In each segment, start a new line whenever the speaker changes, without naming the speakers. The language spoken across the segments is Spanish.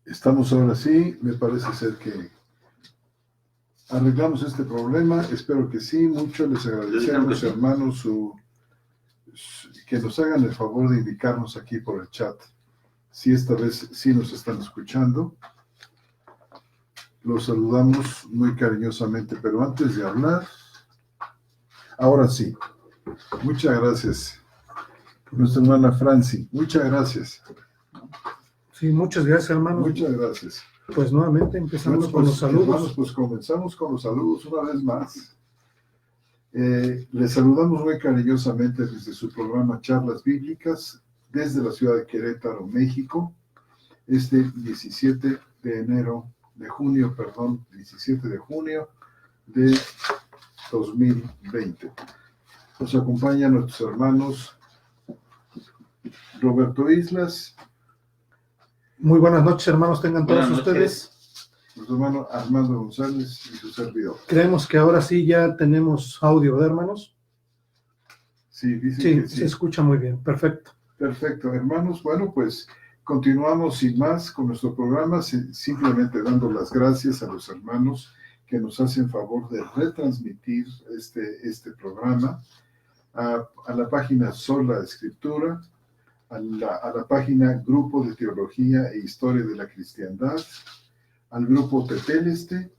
Estamos ahora sí, me parece ser que arreglamos este problema, espero que sí, mucho les agradecemos, hermanos, que nos hagan el favor de indicarnos aquí por el chat si esta vez sí nos están escuchando. Los saludamos muy cariñosamente, pero antes de hablar, ahora sí, muchas gracias. Nuestra hermana Franci, muchas gracias.
Sí, muchas gracias, hermano.
Muchas gracias.
Pues nuevamente empezamos con los saludos.
Hermanos, pues comenzamos con los saludos una vez más. Les saludamos muy cariñosamente desde su programa Charlas Bíblicas, desde la ciudad de Querétaro, México, este 17 de junio de 2020. Nos acompañan nuestros hermanos Roberto Islas.
Muy buenas noches, hermanos, tengan todos ustedes.
Nuestro hermano Armando González y su servidor.
Creemos que ahora sí ya tenemos audio, ¿verdad, hermanos?
Sí, dicen
sí,
que sí.
Se escucha muy bien, perfecto.
Perfecto, hermanos. Bueno, pues continuamos sin más con nuestro programa, simplemente dando las gracias a los hermanos que nos hacen favor de retransmitir este programa a la página Sola Escritura, a la página Grupo de Teología e Historia de la Cristiandad, al Grupo Teteleste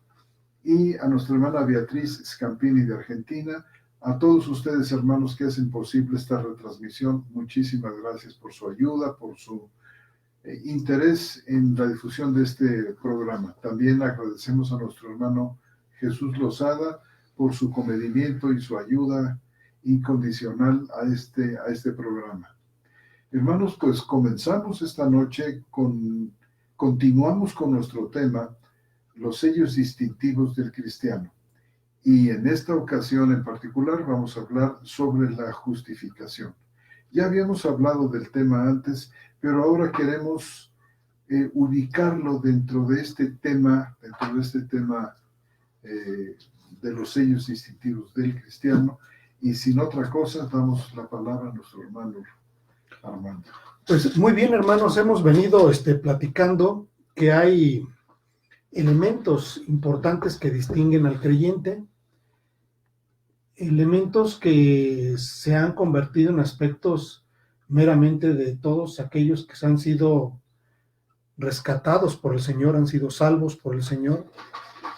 y a nuestra hermana Beatriz Scampini de Argentina. A todos ustedes, hermanos, que hacen posible esta retransmisión, muchísimas gracias por su ayuda, por su interés en la difusión de este programa. También agradecemos a nuestro hermano Jesús Lozada por su comedimiento y su ayuda incondicional a este programa. Hermanos, pues comenzamos esta noche continuamos con nuestro tema, los sellos distintivos del cristiano. Y en esta ocasión en particular vamos a hablar sobre la justificación. Ya habíamos hablado del tema antes, pero ahora queremos ubicarlo dentro de este tema de los sellos distintivos del cristiano. Y sin otra cosa, damos la palabra a nuestro hermano Armando.
Pues muy bien, hermanos, hemos venido platicando que hay elementos importantes que distinguen al creyente, elementos que se han convertido en aspectos meramente de todos aquellos que han sido rescatados por el Señor, han sido salvos por el Señor.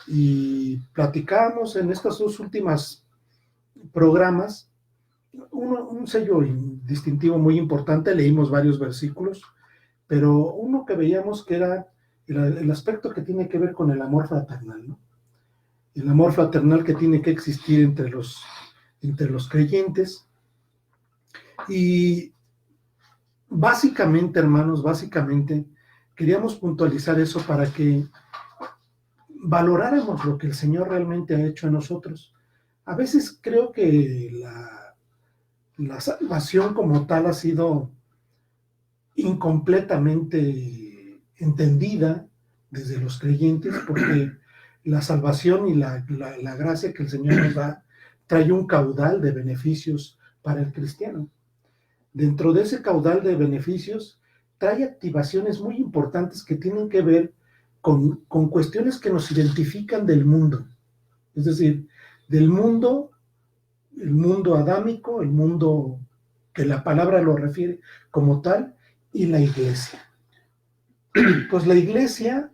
Y platicábamos en estas dos últimas programas un sello distintivo muy importante, leímos varios versículos, pero uno que veíamos que era el aspecto que tiene que ver con el amor fraternal, ¿no? El amor fraternal que tiene que existir entre los creyentes. Y básicamente, hermanos, queríamos puntualizar eso para que valoráramos lo que el Señor realmente ha hecho en nosotros. A veces creo que la salvación como tal ha sido incompletamente entendida desde los creyentes, porque la salvación y la gracia que el Señor nos da trae un caudal de beneficios para el cristiano. Dentro de ese caudal de beneficios trae activaciones muy importantes que tienen que ver con cuestiones que nos identifican del mundo, es decir, del mundo, el mundo adámico, el mundo que la palabra lo refiere como tal, y la iglesia. Pues la iglesia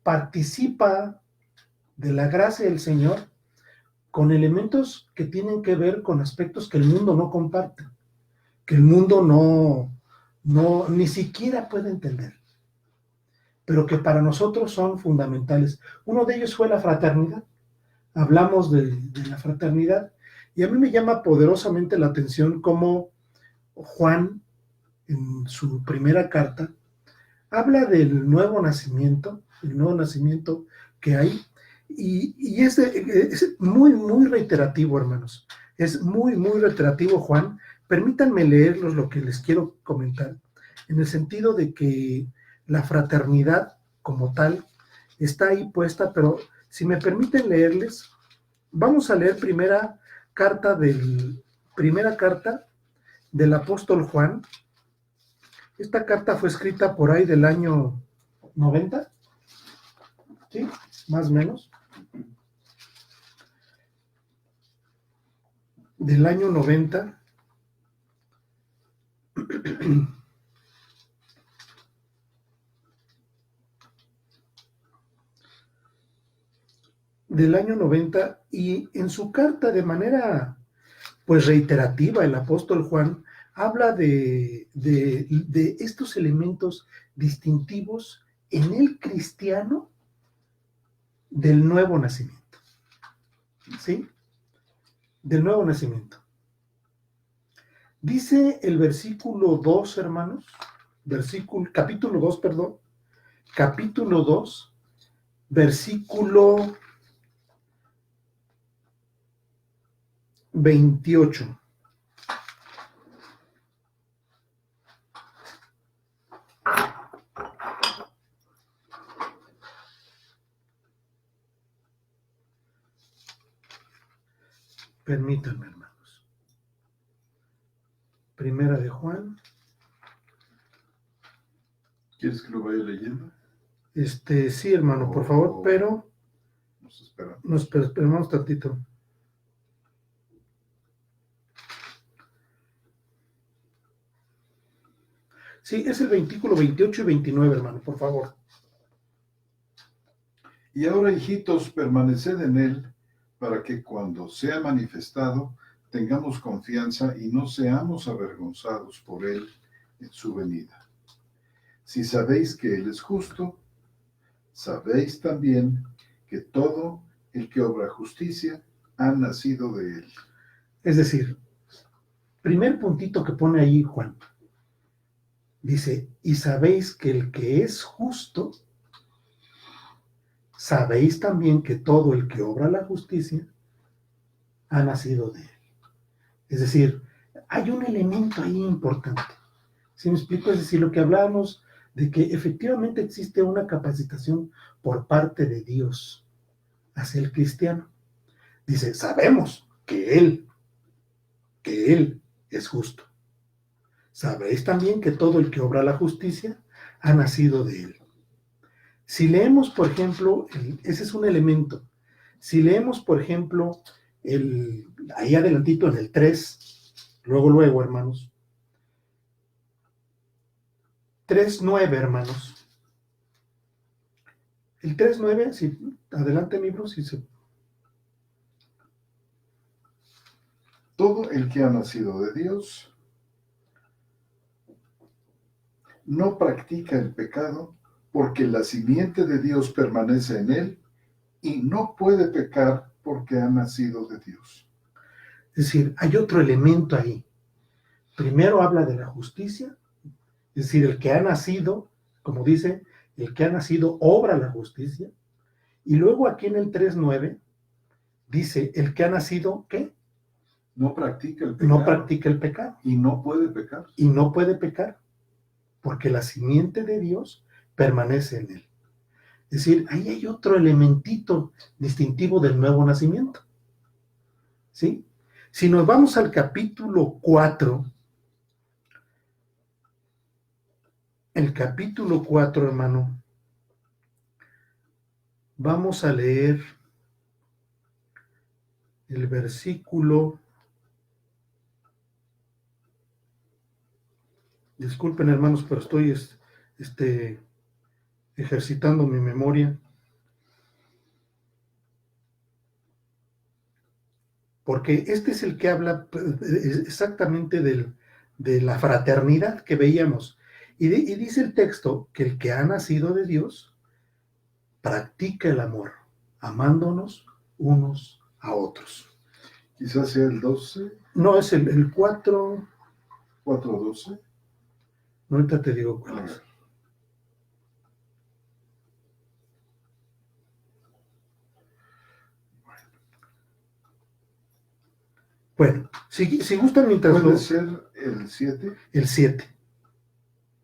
participa de la gracia del Señor con elementos que tienen que ver con aspectos que el mundo no comparte, que el mundo no ni siquiera puede entender, pero que para nosotros son fundamentales. Uno de ellos fue la fraternidad. Hablamos de la fraternidad, y a mí me llama poderosamente la atención cómo Juan, en su primera carta, habla del nuevo nacimiento, el nuevo nacimiento que hay, y es muy, muy reiterativo, hermanos. Es muy, muy reiterativo, Juan. Permítanme leerlos lo que les quiero comentar, en el sentido de que la fraternidad como tal está ahí puesta, pero si me permiten leerles, vamos a leer primera carta del apóstol Juan. Esta carta fue escrita por ahí del año 90, ¿sí? Más o menos. Del año 90. Del año 90, y en su carta de manera pues reiterativa el apóstol Juan habla de estos elementos distintivos en el cristiano del nuevo nacimiento, ¿sí? Del nuevo nacimiento. Dice el versículo 2, hermanos, capítulo 2, perdón, capítulo 2, versículo 28. Permítanme, hermanos. Primera de Juan.
¿Quieres que lo vaya leyendo?
Sí, hermano, por favor, pero
nos
esperamos tantito. Sí, es el versículo 28 y 29, hermano, por favor.
Y ahora, hijitos, permaneced en él, para que cuando sea manifestado, tengamos confianza y no seamos avergonzados por él en su venida. Si sabéis que él es justo, sabéis también que todo el que obra justicia ha nacido de él.
Es decir, primer puntito que pone ahí Juan. Dice, y sabéis que el que es justo, sabéis también que todo el que obra la justicia ha nacido de él. Es decir, hay un elemento ahí importante. ¿Sí me explico? Es decir, lo que hablábamos de que efectivamente existe una capacitación por parte de Dios hacia el cristiano. Dice, sabemos que Él es justo. Sabéis también que todo el que obra la justicia ha nacido de Él. Si leemos, por ejemplo, ese es un elemento. Si leemos, por ejemplo, ahí adelantito en el 3, luego, hermanos. 3:9, hermanos. El 3:9, sí, adelante, mi bro, si se...
Todo el que ha nacido de Dios no practica el pecado, porque la simiente de Dios permanece en él y no puede pecar porque ha nacido de Dios.
Es decir, hay otro elemento ahí. Primero habla de la justicia, es decir, el que ha nacido, como dice, el que ha nacido obra la justicia. Y luego aquí en el 3:9 dice, el que ha nacido, ¿qué?
No practica el pecado.
No practica el pecado.
Y no puede pecar.
Y no puede pecar, porque la simiente de Dios permanece en él. Es decir, ahí hay otro elementito distintivo del nuevo nacimiento. ¿Sí? Si nos vamos al capítulo 4, el capítulo 4, hermano, vamos a leer el versículo. Disculpen, hermanos, pero estoy ejercitando mi memoria. Porque este es el que habla exactamente de la fraternidad que veíamos. Y dice el texto que el que ha nacido de Dios practica el amor, amándonos unos a otros.
Quizás sea el 12.
No, es el 4.
4:12.
No, ahorita te digo cuál es. Bueno, si gustan mientras...
¿Puede ser el 7?
El 7.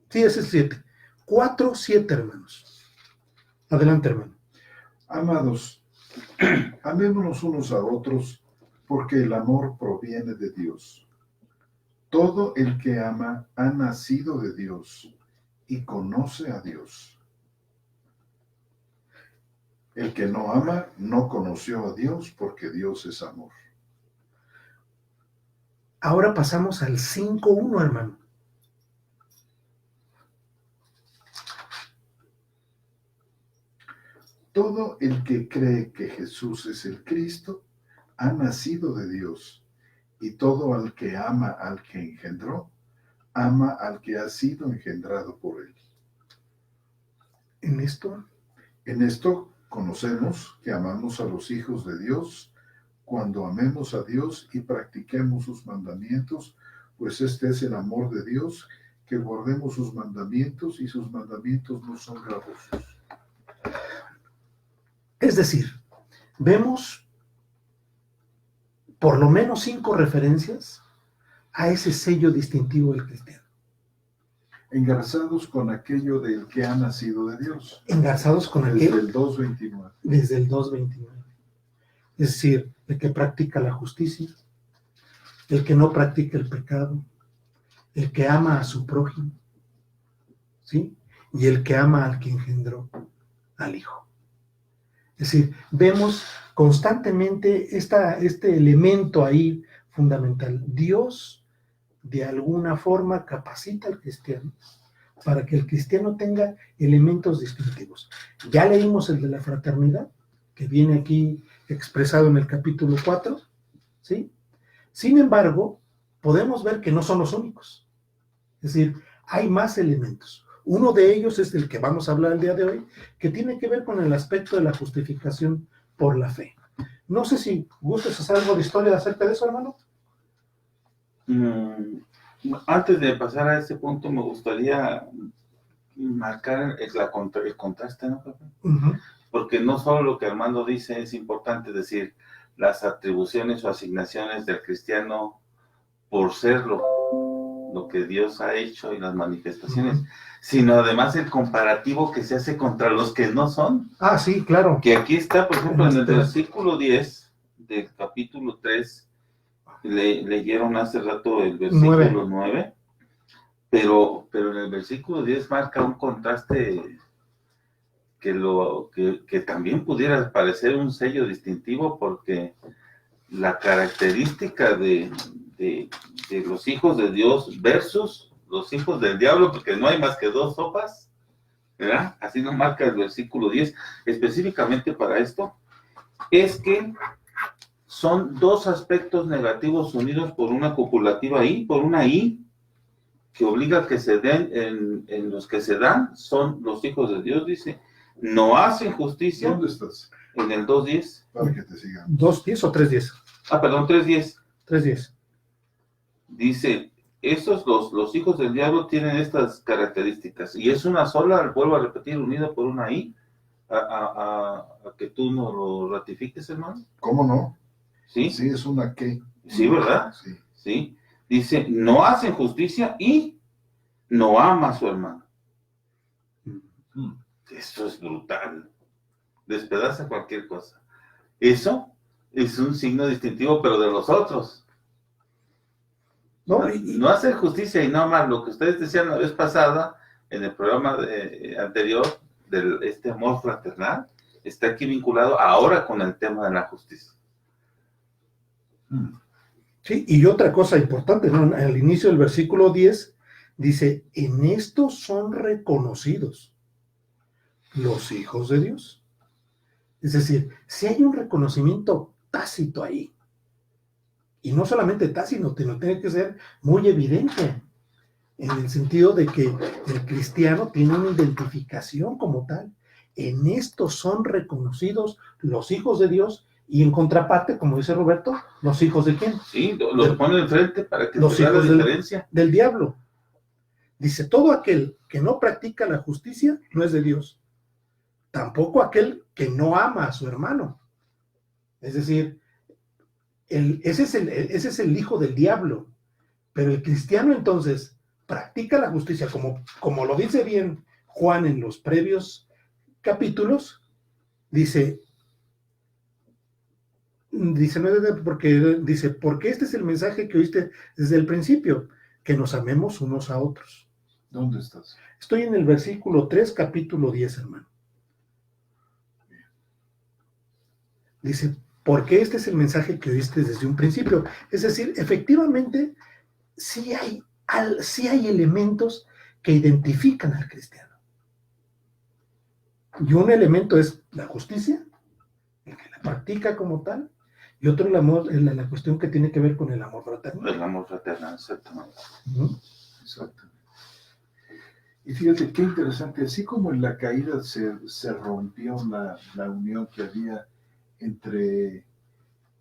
Sí, es el 7. 4:7, hermanos. Adelante, hermano.
Amados, amémonos unos a otros, porque el amor proviene de Dios. Todo el que ama ha nacido de Dios y conoce a Dios. El que no ama no conoció a Dios, porque Dios es amor.
Ahora pasamos al 5:1, hermano.
Todo el que cree que Jesús es el Cristo ha nacido de Dios, y todo el que ama al que engendró, ama al que ha sido engendrado por él.
En esto
conocemos que amamos a los hijos de Dios, cuando amemos a Dios y practiquemos sus mandamientos, pues este es el amor de Dios, que guardemos sus mandamientos, y sus mandamientos no son gravosos.
Es decir, vemos por lo menos 5 referencias a ese sello distintivo del cristiano.
Engarzados con aquello del que ha nacido de Dios.
Engarzados con
Desde
aquello.
el 2:29.
Desde el 2:29. Es decir, el que practica la justicia, el que no practica el pecado, el que ama a su prójimo, ¿sí? Y el que ama al que engendró al Hijo. Es decir, vemos constantemente este elemento ahí fundamental. Dios, de alguna forma, capacita al cristiano para que el cristiano tenga elementos distintivos. Ya leímos el de la fraternidad, que viene aquí expresado en el capítulo 4, ¿sí? Sin embargo, podemos ver que no son los únicos. Es decir, hay más elementos. Uno de ellos es el que vamos a hablar el día de hoy, que tiene que ver con el aspecto de la justificación por la fe. No sé si gustas hacer algo de historia acerca de eso, hermano.
Antes de pasar a ese punto, me gustaría marcar el contraste, ¿no, Pepe? Porque no solo lo que Armando dice es importante decir, las atribuciones o asignaciones del cristiano por ser lo que Dios ha hecho y las manifestaciones, sino además el comparativo que se hace contra los que no son.
Ah, sí, claro.
Que aquí está, por ejemplo, en el versículo 10 del capítulo 3, leyeron hace rato el versículo 9, pero en el versículo 10 marca un contraste que también pudiera parecer un sello distintivo, porque la característica de los hijos de Dios versus los hijos del diablo, porque no hay más que 2 sopas, ¿verdad? Así nos marca el versículo 10, específicamente para esto, es que son 2 aspectos negativos unidos por una copulativa I, por una I, que obliga a que se den, en los que se dan, son los hijos de Dios, dice, no hacen justicia.
¿Dónde estás?
En el 2:10.
Para que te sigan.
¿2:10 o 3:10?
Perdón, 3:10.
3:10.
Dice, estos, los hijos del diablo tienen estas características, y es una sola, vuelvo a repetir, unida por una I, a que tú nos lo ratifiques, hermano.
¿Cómo no?
Sí.
Sí, es una que.
Sí, ¿verdad?
Sí.
Sí. Dice, no hacen justicia y no ama a su hermano. Eso es brutal. Despedaza cualquier cosa. Eso es un signo distintivo, pero de los otros. No hacer justicia y no amar, lo que ustedes decían la vez pasada, en el programa anterior, de este amor fraternal, está aquí vinculado ahora con el tema de la justicia.
Sí, y otra cosa importante, ¿no? Al inicio del versículo 10 dice, en esto son reconocidos los hijos de Dios. Es decir, si hay un reconocimiento tácito ahí, y no solamente tácito, sino tiene que ser muy evidente, en el sentido de que el cristiano tiene una identificación como tal. En esto son reconocidos los hijos de Dios, y en contraparte, como dice Roberto, los hijos de ¿quién?
Sí, los pone enfrente para que
los
se vea la
hijos
diferencia.
Del diablo. Dice, todo aquel que no practica la justicia no es de Dios. Tampoco aquel que no ama a su hermano. Es decir, ese es el hijo del diablo. Pero el cristiano entonces practica la justicia, como lo dice bien Juan en los previos capítulos, dice, porque este es el mensaje que oíste desde el principio, que nos amemos unos a otros.
¿Dónde estás?
Estoy en el versículo 3, capítulo 10, hermano. Dice, porque este es el mensaje que oíste desde un principio. Es decir, efectivamente, sí hay elementos que identifican al cristiano. Y un elemento es la justicia, el que la practica como tal, y otro el amor, la cuestión que tiene que ver con el amor fraternal.
El amor fraternal, exactamente.
Exactamente. Y fíjate qué interesante, así como en la caída se rompió la unión que había entre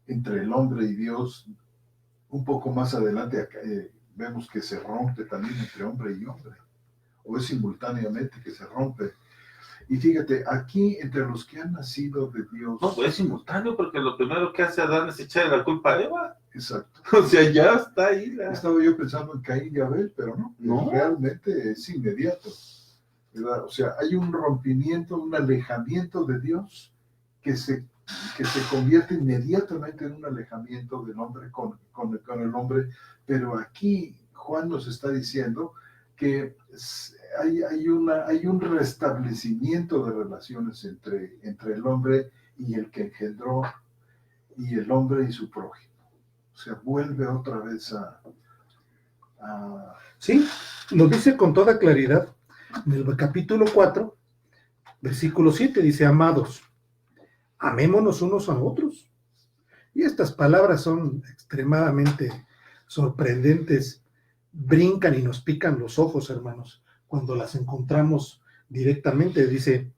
el hombre y Dios, un poco más adelante acá, vemos que se rompe también entre hombre y hombre, o es simultáneamente que se rompe. Y fíjate, aquí entre los que han nacido de Dios...
No, es simultáneo, porque lo primero que hace Adán es echarle la culpa a Eva.
Exacto.
O sea, ya está ahí.
Estaba yo pensando en Caín y Abel, pero no. Realmente es inmediato, ¿verdad? O sea, hay un rompimiento, un alejamiento de Dios que se convierte inmediatamente en un alejamiento del hombre con el hombre. Pero aquí Juan nos está diciendo que hay un restablecimiento de relaciones entre el hombre y el que engendró, y el hombre y su prójimo. O sea, vuelve otra vez a...
Sí, lo dice con toda claridad. En el capítulo 4, versículo 7, dice, amados, amémonos unos a otros. Y estas palabras son extremadamente sorprendentes, brincan y nos pican los ojos, hermanos, cuando las encontramos directamente. Dice,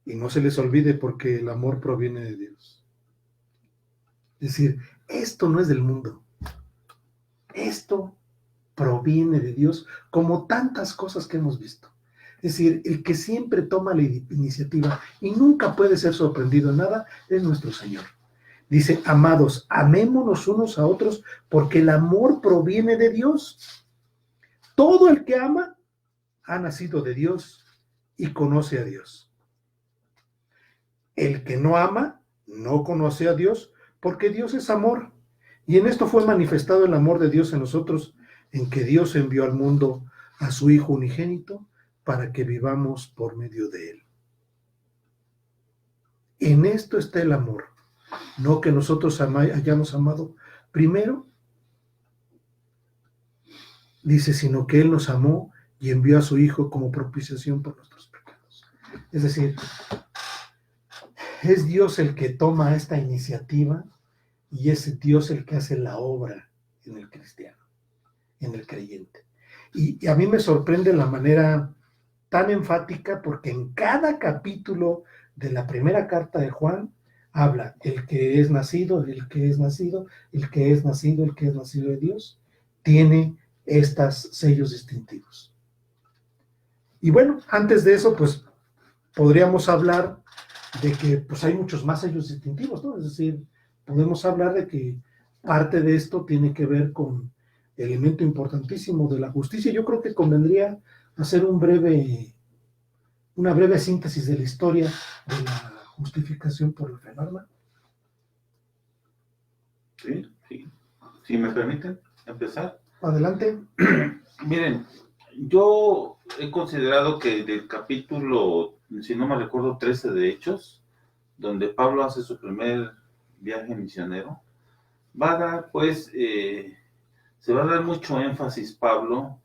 y no se les olvide porque el amor proviene de Dios. Es decir, esto no es del mundo. Esto proviene de Dios, como tantas cosas que hemos visto. Es decir, el que siempre toma la iniciativa y nunca puede ser sorprendido en nada es nuestro Señor. Dice, amados, amémonos unos a otros porque el amor proviene de Dios. Todo el que ama ha nacido de Dios y conoce a Dios. El que no ama no conoce a Dios porque Dios es amor. Y en esto fue manifestado el amor de Dios en nosotros, en que Dios envió al mundo a su Hijo unigénito para que vivamos por medio de Él. En esto está el amor, no que nosotros hayamos amado primero, dice, sino que Él nos amó y envió a su Hijo como propiciación por nuestros pecados. Es decir, es Dios el que toma esta iniciativa y es Dios el que hace la obra en el cristiano, en el creyente. Y a mí me sorprende la manera tan enfática, porque en cada capítulo de la primera carta de Juan habla el que es nacido, el que es nacido, el que es nacido, el que es nacido de Dios, tiene estos sellos distintivos. Y bueno, antes de eso, pues podríamos hablar de que pues hay muchos más sellos distintivos, ¿no? Es decir, podemos hablar de que parte de esto tiene que ver con el elemento importantísimo de la justicia. Yo creo que convendría hacer una breve síntesis de la historia de la justificación por la fe, ¿no?
Sí. Si me permiten empezar.
Adelante.
Miren, yo he considerado que del capítulo, si no me recuerdo, 13 de Hechos, donde Pablo hace su primer viaje misionero, va a dar, pues, se va a dar mucho énfasis, Pablo,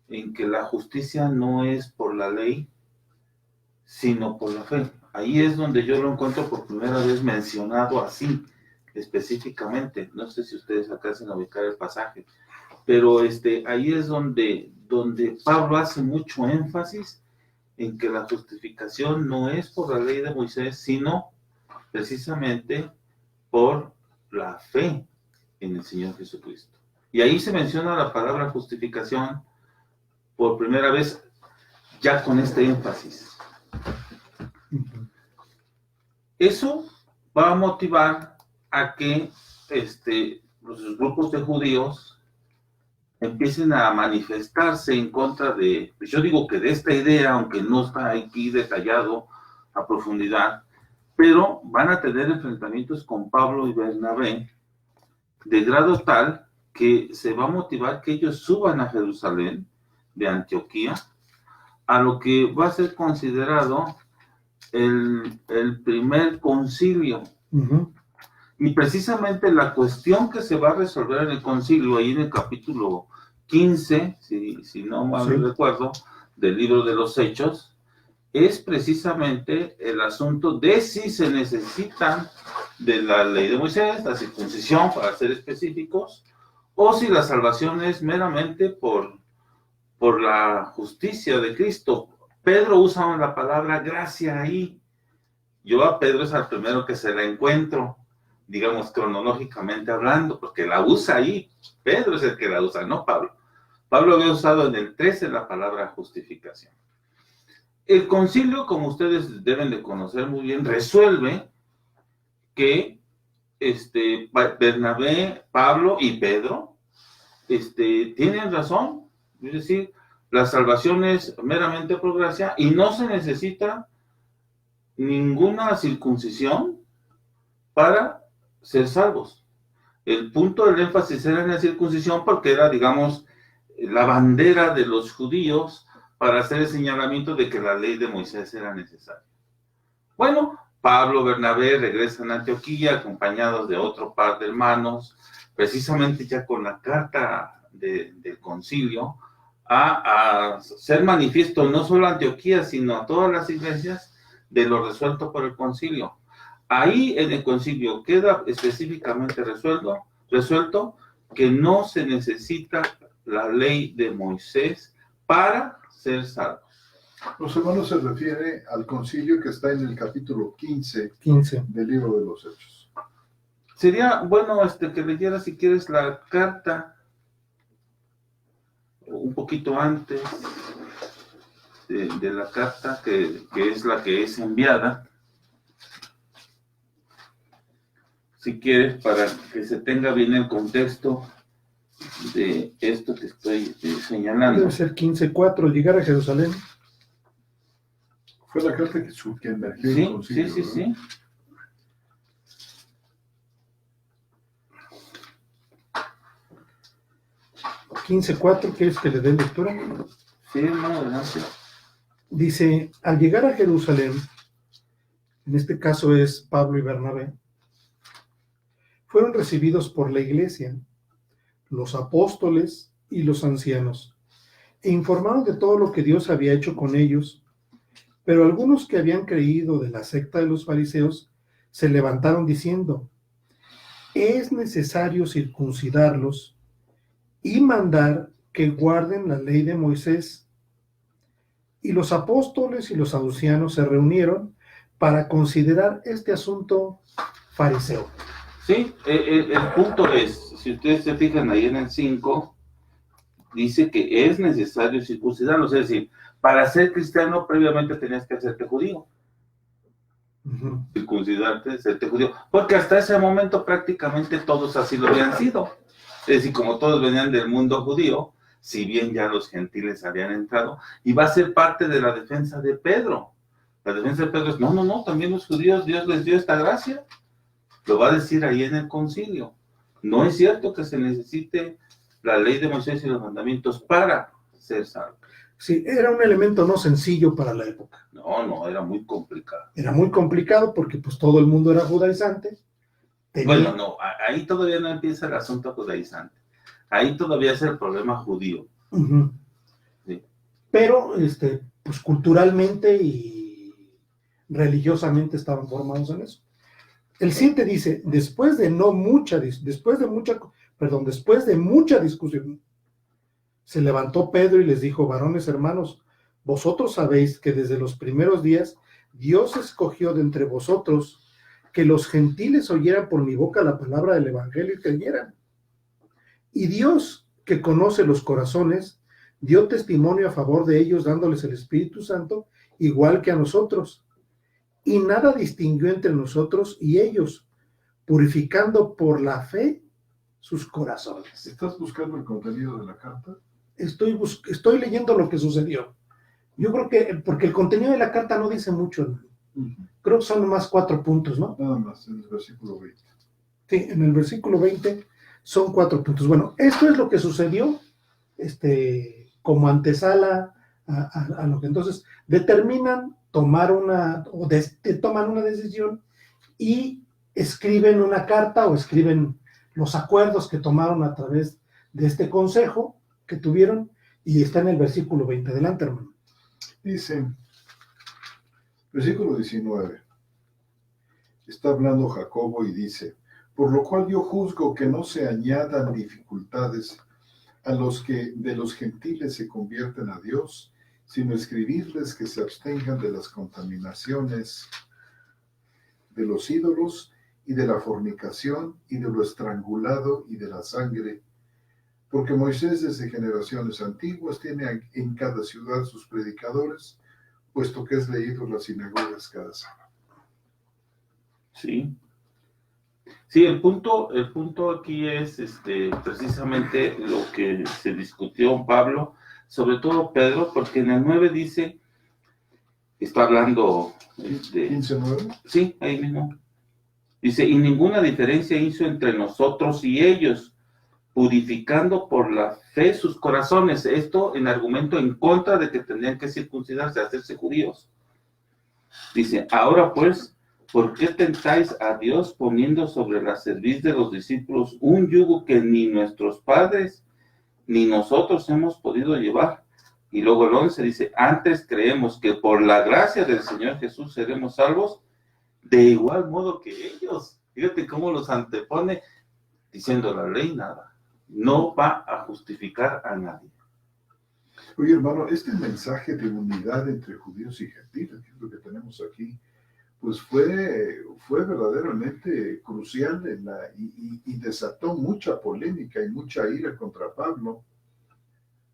en que la justicia no es por la ley, sino por la fe. Ahí es donde yo lo encuentro por primera vez mencionado así, específicamente. No sé si ustedes alcancen a ubicar el pasaje, pero ahí es donde Pablo hace mucho énfasis en que la justificación no es por la ley de Moisés, sino precisamente por la fe en el Señor Jesucristo. Y ahí se menciona la palabra justificación por primera vez, ya con este énfasis. Eso va a motivar a que los grupos de judíos empiecen a manifestarse en contra de, pues yo digo que de esta idea, aunque no está aquí detallado a profundidad, pero van a tener enfrentamientos con Pablo y Bernabé de grado tal que se va a motivar que ellos suban a Jerusalén de Antioquía, a lo que va a ser considerado el primer concilio Y precisamente la cuestión que se va a resolver en el concilio, ahí en el capítulo 15, si no mal recuerdo, del libro de los Hechos, es precisamente el asunto de si se necesitan de la ley de Moisés, la circuncisión, para ser específicos, o si la salvación es meramente por la justicia de Cristo. Pedro usa la palabra gracia ahí. Yo a Pedro es el primero que se la encuentro, digamos, cronológicamente hablando, porque la usa ahí. Pedro es el que la usa, no Pablo. Pablo había usado en el 13 la palabra justificación. El concilio, como ustedes deben de conocer muy bien, resuelve que Bernabé, Pablo y Pedro tienen razón. Es decir, la salvación es meramente por gracia y no se necesita ninguna circuncisión para ser salvos. El punto del énfasis era en la circuncisión porque era, digamos, la bandera de los judíos para hacer el señalamiento de que la ley de Moisés era necesaria. Bueno, Pablo, Bernabé regresan a Antioquía acompañados de otro par de hermanos, precisamente ya con la carta del concilio, a ser manifiesto no solo a Antioquía, sino a todas las iglesias de lo resuelto por el concilio. Ahí en el concilio queda específicamente resuelto que no se necesita la ley de Moisés para ser salvos.
Los hermanos se refiere al concilio que está en el capítulo 15 del libro de los Hechos.
Sería bueno que leyeras, si quieres, la carta un poquito antes de la carta, que es la que es enviada, si quieres, para que se tenga bien el contexto de esto que estoy señalando.
Debe ser 15:4, llegar a Jerusalén.
Fue la carta que emergió
Sí,
el concilio,
sí.
15:4, ¿quieres que le dé lectura?
Sí, hermano, adelante.
Dice, al llegar a Jerusalén, en este caso es Pablo y Bernabé, fueron recibidos por la iglesia, los apóstoles y los ancianos, e informaron de todo lo que Dios había hecho con ellos. Pero algunos que habían creído de la secta de los fariseos se levantaron diciendo, es necesario circuncidarlos y mandar que guarden la ley de Moisés. Y los apóstoles y los ancianos se reunieron para considerar este asunto fariseo.
Sí, el punto es, si ustedes se fijan ahí en el 5, dice que es necesario circuncidarlos, es decir, para ser cristiano previamente tenías que hacerte judío.
Uh-huh.
Circuncidarte, hacerte judío, porque hasta ese momento prácticamente todos así lo habían sido. Es decir, como todos venían del mundo judío, si bien ya los gentiles habían entrado, y va a ser parte de la defensa de Pedro. La defensa de Pedro es, no, también los judíos, Dios les dio esta gracia. Lo va a decir ahí en el concilio. No es cierto que se necesite la ley de Moisés y los mandamientos para ser salvo.
Sí, era un elemento no sencillo para la época.
No, era muy complicado.
Era muy complicado porque pues todo el mundo era judaizante.
Bueno, no, ahí todavía no empieza el asunto judaizante. Ahí todavía es el problema judío.
Uh-huh.
Sí.
Pero, pues culturalmente y religiosamente estaban formados en eso. El 7 dice, después de mucha discusión, se levantó Pedro y les dijo, varones hermanos, vosotros sabéis que desde los primeros días Dios escogió de entre vosotros que los gentiles oyeran por mi boca la palabra del evangelio y creyeran. Y Dios, que conoce los corazones, dio testimonio a favor de ellos dándoles el Espíritu Santo, igual que a nosotros. Y nada distinguió entre nosotros y ellos, purificando por la fe sus corazones.
¿Estás buscando el contenido de la carta?
Estoy leyendo lo que sucedió. Yo creo que, porque el contenido de la carta no dice mucho. Uh-huh. Creo que son nomás 4 puntos, ¿no?
Nada más, en el versículo 20.
Sí, en el versículo 20 son 4 puntos. Bueno, esto es lo que sucedió, como antesala a lo que entonces determinan toman una decisión y escriben una carta o escriben los acuerdos que tomaron a través de este consejo que tuvieron, y está en el versículo 20. Adelante, hermano.
Dice, versículo 19, está hablando Jacobo y dice, por lo cual yo juzgo que no se añadan dificultades a los que de los gentiles se convierten a Dios, sino escribirles que se abstengan de las contaminaciones de los ídolos y de la fornicación y de lo estrangulado y de la sangre, porque Moisés desde generaciones antiguas tiene en cada ciudad sus predicadores, puesto que es leído en las sinagogas cada sábado.
Sí. Sí, el punto aquí es precisamente lo que se discutió Pablo, sobre todo Pedro, porque en el 9 dice, está hablando...
15:9.
Sí, ahí mismo. Dice, y ninguna diferencia hizo entre nosotros y ellos, purificando por la fe sus corazones. Esto en argumento en contra de que tendrían que circuncidarse, hacerse judíos. Dice, ahora pues, ¿por qué tentáis a Dios poniendo sobre la cerviz de los discípulos un yugo que ni nuestros padres ni nosotros hemos podido llevar? Y luego el 11 dice, antes creemos que por la gracia del Señor Jesús seremos salvos de igual modo que ellos. Fíjate cómo los antepone, diciendo la ley nada, no va a justificar a nadie.
Oye, hermano, este mensaje de unidad entre judíos y gentiles, que es lo que tenemos aquí, pues fue verdaderamente crucial y desató mucha polémica y mucha ira contra Pablo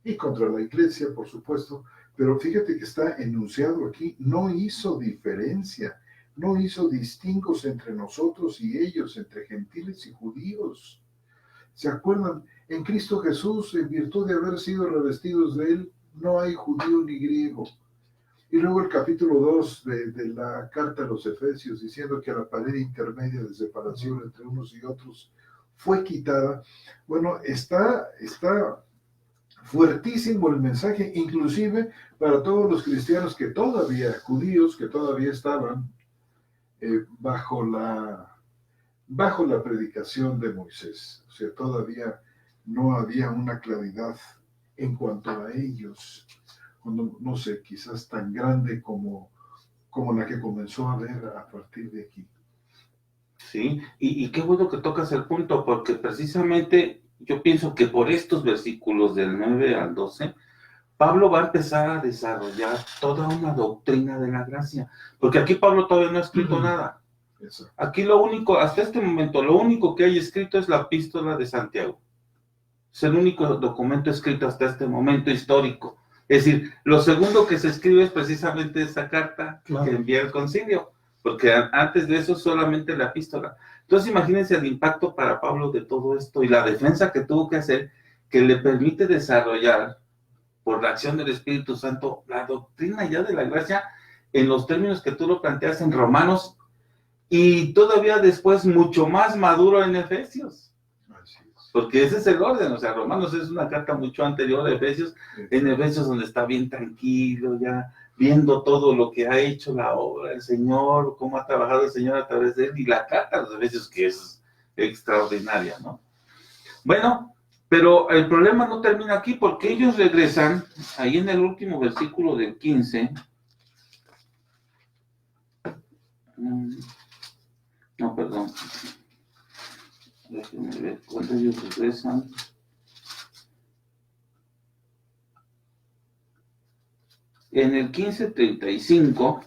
y contra la iglesia, por supuesto, pero fíjate que está enunciado aquí, no hizo diferencia, no hizo distingos entre nosotros y ellos, entre gentiles y judíos. ¿Se acuerdan? En Cristo Jesús, en virtud de haber sido revestidos de Él, no hay judío ni griego. Y luego el capítulo 2 de la carta a los Efesios, diciendo que la pared intermedia de separación entre unos y otros fue quitada. Bueno, está fuertísimo el mensaje, inclusive para todos los cristianos judíos, que todavía estaban bajo la predicación de Moisés. O sea, todavía no había una claridad en cuanto a ellos, no sé, quizás tan grande como la que comenzó a haber a partir de aquí.
Sí, y qué bueno que tocas el punto, porque precisamente yo pienso que por estos versículos del 9 al 12, Pablo va a empezar a desarrollar toda una doctrina de la gracia, porque aquí Pablo todavía no ha escrito nada.
Eso.
Aquí lo único, hasta este momento, lo único que hay escrito es la epístola de Santiago. Es el único documento escrito hasta este momento histórico. Es decir, lo segundo que se escribe es precisamente esa carta que envía el concilio, porque antes de eso solamente la epístola. Entonces imagínense el impacto para Pablo de todo esto y la defensa que tuvo que hacer, que le permite desarrollar, por la acción del Espíritu Santo, la doctrina ya de la gracia en los términos que tú lo planteas en Romanos, y todavía después mucho más maduro en Efesios. Porque ese es el orden, o sea, Romanos es una carta mucho anterior a Efesios, en Efesios donde está bien tranquilo, ya viendo todo lo que ha hecho la obra del Señor, cómo ha trabajado el Señor a través de él, y la carta a los Efesios que es extraordinaria, ¿no? Bueno, pero el problema no termina aquí, porque ellos regresan, ahí en el último versículo del 15, no, perdón, déjenme ver cuándo ellos regresan. En el 15:35,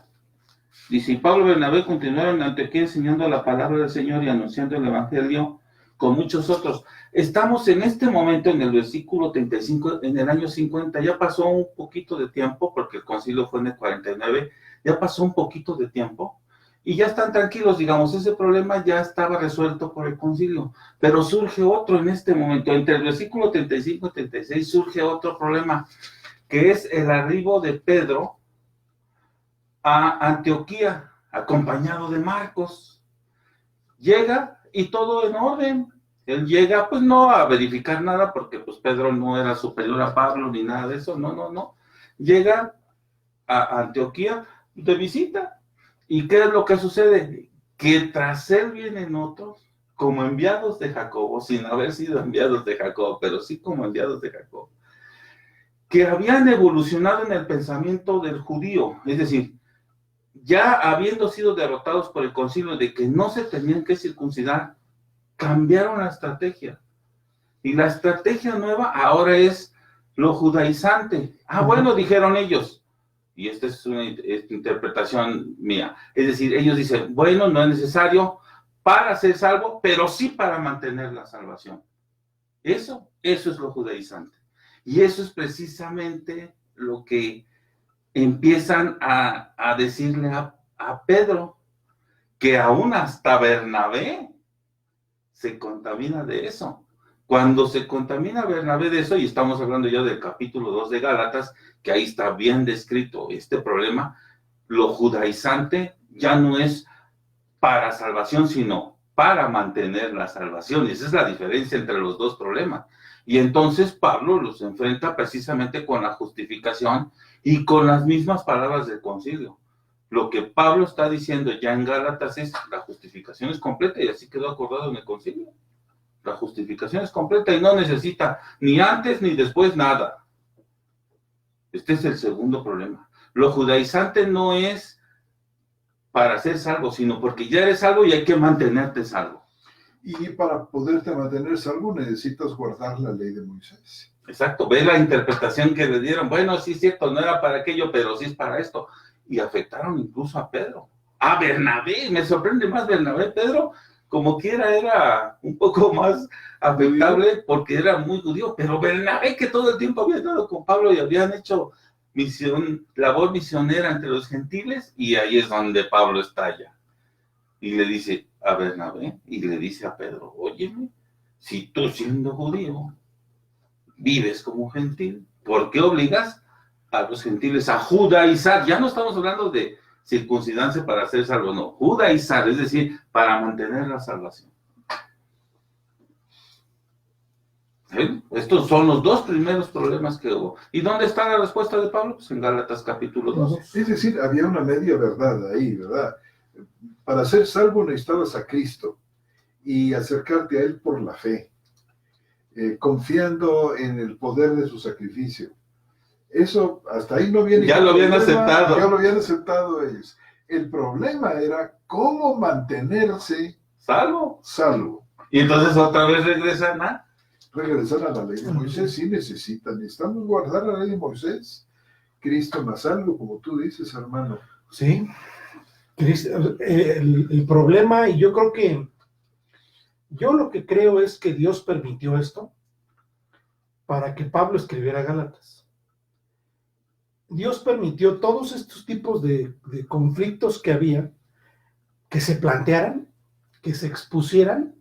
dice, y Pablo y Bernabé continuaron en Antioquía enseñando la palabra del Señor y anunciando el Evangelio con muchos otros. Estamos en este momento en el versículo 35, en el año 50, ya pasó un poquito de tiempo, porque el concilio fue en el 49, ya pasó un poquito de tiempo, y ya están tranquilos, digamos, ese problema ya estaba resuelto por el concilio, pero surge otro en este momento, entre el versículo 35 y 36 surge otro problema, que es el arribo de Pedro a Antioquía, acompañado de Marcos. Llega y todo en orden. Él llega, pues no a verificar nada, porque pues Pedro no era superior a Pablo ni nada de eso, no. Llega a Antioquía de visita. ¿Y qué es lo que sucede? que tras él vienen otros, como enviados de Jacobo, sin haber sido enviados de Jacob, pero sí como enviados de Jacob, que habían evolucionado en el pensamiento del judío, es decir, ya habiendo sido derrotados por el concilio de que no se tenían que circuncidar, cambiaron la estrategia. Y la estrategia nueva ahora es lo judaizante. Bueno, dijeron ellos, y esta es una interpretación mía, es decir, ellos dicen, bueno, no es necesario para ser salvo, pero sí para mantener la salvación. Eso es lo judaizante. Y eso es precisamente lo que empiezan a decirle a Pedro, que aún hasta Bernabé se contamina de eso. Cuando se contamina Bernabé de eso, y estamos hablando ya del capítulo 2 de Gálatas, que ahí está bien descrito este problema, lo judaizante ya no es para salvación, sino para mantener la salvación. Y esa es la diferencia entre los dos problemas. Y entonces Pablo los enfrenta precisamente con la justificación y con las mismas palabras del concilio. Lo que Pablo está diciendo ya en Gálatas es la justificación es completa, y así quedó acordado en el concilio. La justificación es completa y no necesita ni antes ni después nada. Este es el segundo problema. Lo judaizante no es para ser salvo, sino porque ya eres salvo y hay que mantenerte salvo.
Y para poderte mantener salvo necesitas guardar la ley de Moisés.
Exacto, ve la interpretación que le dieron. Bueno, sí es cierto, no era para aquello, pero sí es para esto. Y afectaron incluso a Pedro. A Bernabé, me sorprende más Bernabé. Pedro, como quiera, era un poco más afectable porque era muy judío. Pero Bernabé, que todo el tiempo había estado con Pablo y habían hecho labor misionera entre los gentiles, y ahí es donde Pablo estalla. Y le dice a Bernabé, y le dice a Pedro, óyeme, si tú siendo judío vives como gentil, ¿por qué obligas a los gentiles a judaizar? Ya no estamos hablando de circuncidarse para ser salvo, no, judaizar, es decir, para mantener la salvación. ¿Sí? Estos son los dos primeros problemas que hubo. ¿Y dónde está la respuesta de Pablo? Pues en Gálatas capítulo 2.
Es decir, había una media verdad ahí, ¿verdad? Para ser salvo necesitabas a Cristo y acercarte a Él por la fe, confiando en el poder de su sacrificio. Eso, hasta ahí no viene.
Ya lo habían aceptado.
Ya lo habían aceptado ellos. El problema era cómo mantenerse
salvo.
Y
entonces otra vez regresar
a la ley de Moisés. Sí necesitamos guardar la ley de Moisés. Cristo más algo, como tú dices, hermano.
Sí. El problema, y yo lo que creo es que Dios permitió esto para que Pablo escribiera Gálatas. Dios permitió todos estos tipos de conflictos que había, que se plantearan, que se expusieran,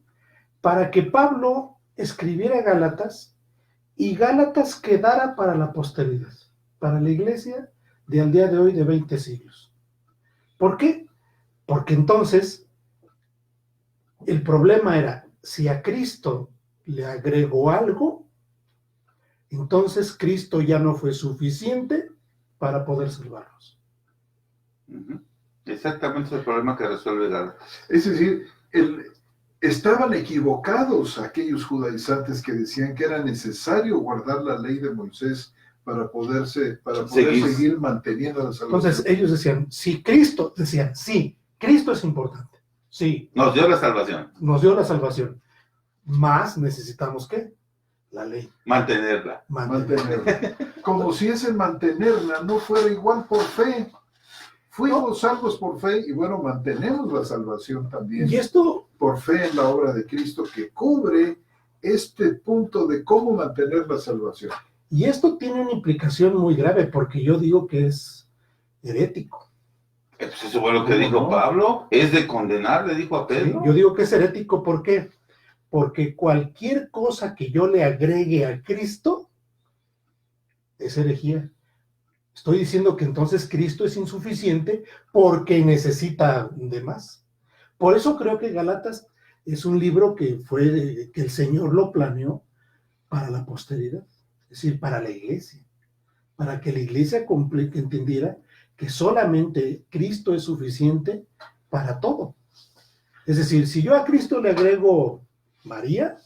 para que Pablo escribiera Gálatas y Gálatas quedara para la posteridad, para la iglesia de al día de hoy de 20 siglos. ¿Por qué? Porque entonces el problema era, si a Cristo le agregó algo, entonces Cristo ya no fue suficiente para poder salvarnos.
Exactamente el problema que resuelve Gálatas.
Es decir, estaban equivocados aquellos judaizantes que decían que era necesario guardar la ley de Moisés para poder seguir manteniendo la salvación.
Entonces ellos decían, sí, Cristo es importante. Sí.
Nos dio la salvación.
Nos dio la salvación. Más necesitamos ¿qué? La ley.
Mantenerla.
Como si ese mantenerla no fuera igual por fe. Fuimos salvos por fe y bueno, mantenemos la salvación también.
Y esto
por fe en la obra de Cristo que cubre este punto de cómo mantener la salvación.
Y esto tiene una implicación muy grave porque yo digo que es herético.
Pues eso fue lo que dijo Pablo, es de condenar, le dijo a Pedro.
Sí, yo digo que es herético, ¿por qué? Porque cualquier cosa que yo le agregue a Cristo es herejía. Estoy diciendo que entonces Cristo es insuficiente porque necesita de más. Por eso creo que Gálatas es un libro que el Señor lo planeó para la posteridad, es decir, para la iglesia, para que la iglesia entendiera que solamente Cristo es suficiente para todo. Es decir, si yo a Cristo le agrego María,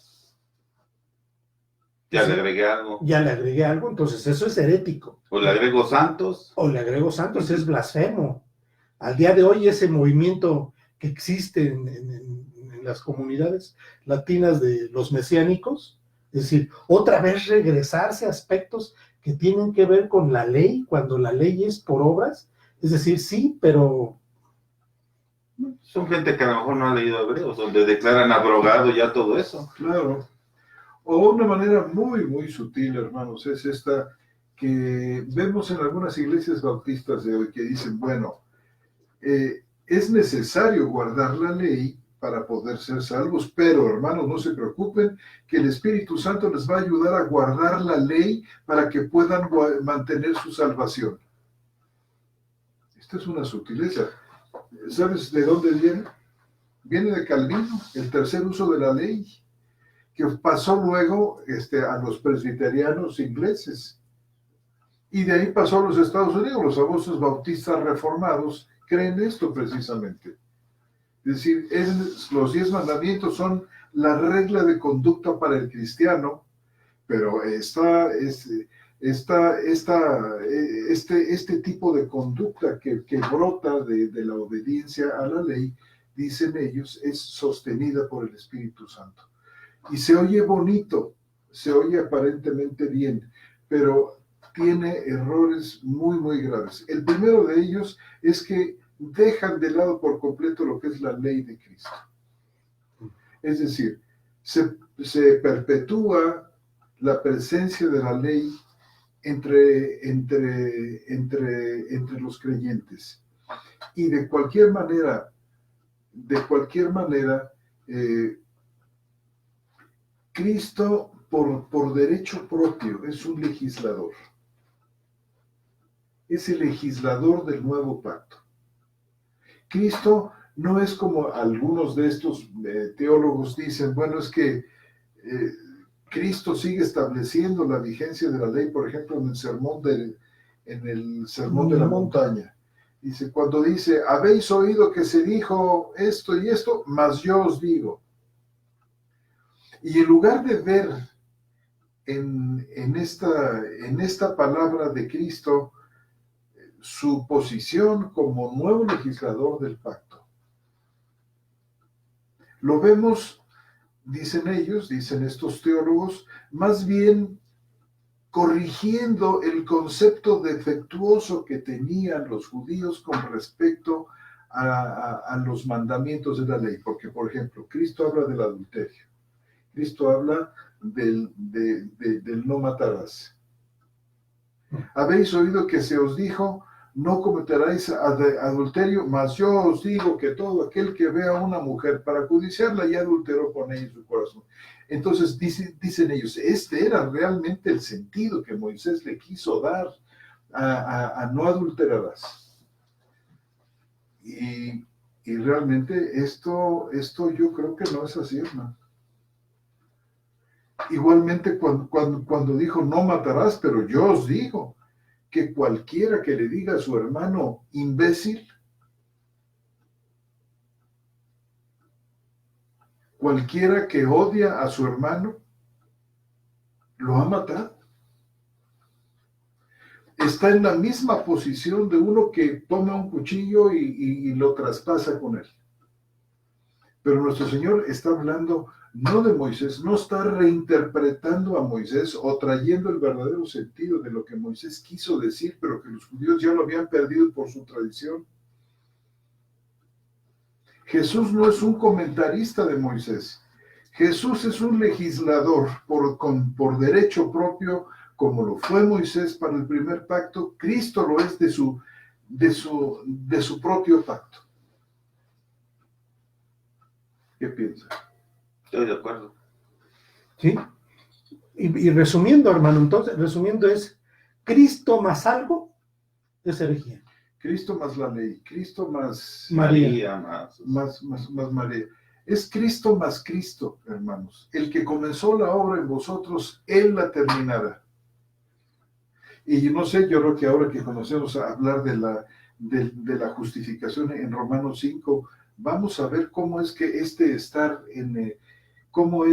Ya le agregué algo.
ya le agregué algo, entonces eso es herético.
O le agrego santos.
O le agrego santos, es blasfemo. Al día de hoy ese movimiento que existe en las comunidades latinas de los mesiánicos, es decir, otra vez regresarse a aspectos que tienen que ver con la ley, cuando la ley es por obras, es decir, sí, pero...
Son gente que a lo mejor no ha leído Hebreos, donde declaran abrogado ya todo eso.
Claro. O una manera muy, muy sutil, hermanos, es esta que vemos en algunas iglesias bautistas de hoy que dicen, bueno, es necesario guardar la ley para poder ser salvos, pero hermanos, no se preocupen, que el Espíritu Santo les va a ayudar a guardar la ley para que puedan mantener su salvación. Esta es una sutileza. ¿Sabes de dónde viene? Viene de Calvino, el tercer uso de la ley, que pasó luego a los presbiterianos ingleses. Y de ahí pasó a los Estados Unidos. Los famosos bautistas reformados creen esto precisamente. Es decir, los 10 mandamientos son la regla de conducta para el cristiano, pero este tipo de conducta que brota de la obediencia a la ley, dicen ellos, es sostenida por el Espíritu Santo. Y se oye bonito, se oye aparentemente bien, pero tiene errores muy, muy graves. El primero de ellos es que dejan de lado por completo lo que es la ley de Cristo. Es decir, se perpetúa la presencia de la ley entre los creyentes. Y de cualquier manera, Cristo por derecho propio es un legislador. Es el legislador del nuevo pacto. Cristo no es como algunos de estos teólogos dicen, bueno, es que Cristo sigue estableciendo la vigencia de la ley, por ejemplo, en el sermón de la montaña. Dice, cuando dice, habéis oído que se dijo esto y esto, mas yo os digo. Y en lugar de ver en esta palabra de Cristo su posición como nuevo legislador del pacto, lo vemos, dicen ellos, dicen estos teólogos, más bien corrigiendo el concepto defectuoso que tenían los judíos con respecto a los mandamientos de la ley. Porque, por ejemplo, Cristo habla del adulterio. Cristo habla del no matarás. Habéis oído que se os dijo, no cometeráis adulterio, mas yo os digo que todo aquel que vea a una mujer para codiciarla ya adulteró con ella en su corazón. Entonces dicen ellos, este era realmente el sentido que Moisés le quiso dar a no adulterarás. Y realmente esto yo creo que no es así, hermano. Igualmente cuando dijo no matarás, pero yo os digo que cualquiera que le diga a su hermano imbécil, cualquiera que odia a su hermano, lo ha matado. Está en la misma posición de uno que toma un cuchillo y lo traspasa con él. Pero nuestro Señor está hablando no de Moisés, no está reinterpretando a Moisés o trayendo el verdadero sentido de lo que Moisés quiso decir, pero que los judíos ya lo habían perdido por su tradición. Jesús no es un comentarista de Moisés. Jesús es un legislador por derecho propio, como lo fue Moisés para el primer pacto. Cristo lo es de su propio pacto. ¿Qué piensa?
Estoy de acuerdo.
¿Sí? Y resumiendo, hermano, entonces, resumiendo es, Cristo más algo es herejía.
Cristo más la ley, Cristo más
María
más María. Es Cristo más Cristo, hermanos. El que comenzó la obra en vosotros, Él la terminará. Y no sé, yo creo que ahora que conocemos a hablar de la justificación en Romanos 5, vamos a ver cómo es que cómo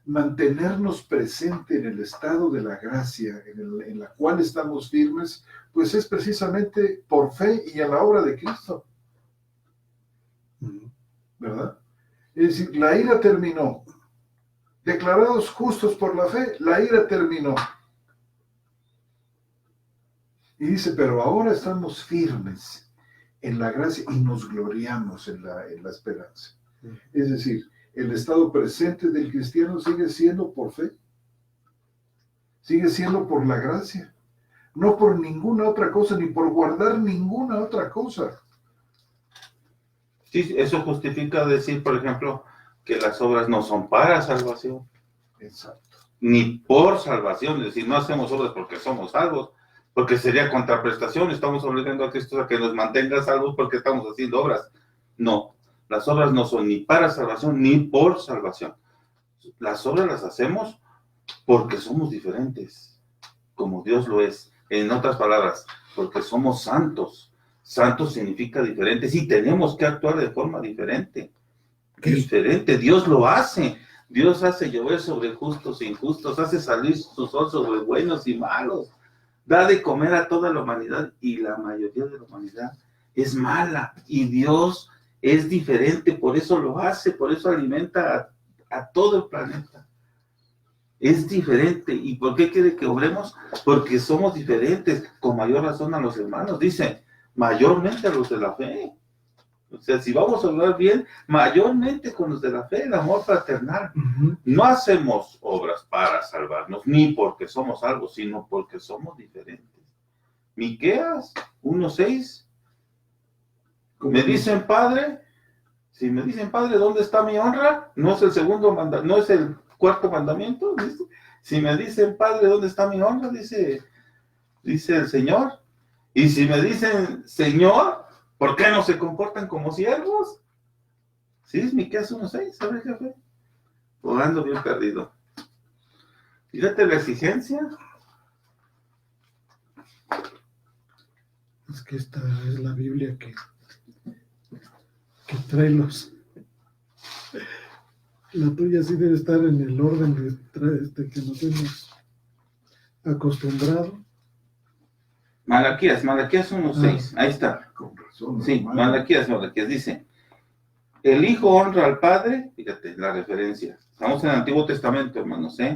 mantenernos presente en el estado de la gracia en la cual estamos firmes, pues es precisamente por fe y a la obra de Cristo, ¿verdad? Es decir, la ira terminó. Declarados justos por la fe, la ira terminó. Y dice, pero ahora estamos firmes en la gracia y nos gloriamos en la esperanza. Es decir, el estado presente del cristiano sigue siendo por fe, sigue siendo por la gracia, no por ninguna otra cosa, ni por guardar ninguna otra cosa.
Sí, eso justifica decir, por ejemplo, que las obras no son para salvación.
Exacto.
Ni por salvación, es decir, no hacemos obras porque somos salvos, porque sería contraprestación, estamos obligando a Cristo a que nos mantenga salvos porque estamos haciendo obras. No, las obras no son ni para salvación ni por salvación. Las obras las hacemos porque somos diferentes, como Dios lo es. En otras palabras, porque somos santos. Santos significa diferentes y tenemos que actuar de forma diferente. Diferente, Dios lo hace. Dios hace llover sobre justos e injustos, hace salir su sol sobre buenos y malos. Da de comer a toda la humanidad y la mayoría de la humanidad es mala. Y Dios es diferente, por eso lo hace, por eso alimenta a todo el planeta. Es diferente. ¿Y por qué quiere que obremos? Porque somos diferentes, con mayor razón a los hermanos. Dice, mayormente a los de la fe. O sea, si vamos a obrar bien, mayormente con los de la fe, el amor fraternal. No hacemos obras para salvarnos, ni porque somos salvos, sino porque somos diferentes. Miqueas 1:6. Me dicen, Padre, si me dicen, Padre, ¿dónde está mi honra? No es el segundo mandamiento, no es el cuarto mandamiento. ¿Dice? Si me dicen, Padre, ¿dónde está mi honra? Dice el Señor. Y si me dicen, Señor, ¿por qué no se comportan como siervos? Sí, es Miqueas 1:6, ¿sabes, jefe? O ando bien perdido. Fíjate la exigencia.
Es que esta es la Biblia que trae los... La tuya sí debe estar en el orden que nos hemos acostumbrado.
Malaquías 1:6, ahí está.
Con razón.
Sí, Malaquías dice, el hijo honra al padre, fíjate la referencia. Estamos en el Antiguo Testamento, hermanos, ¿eh?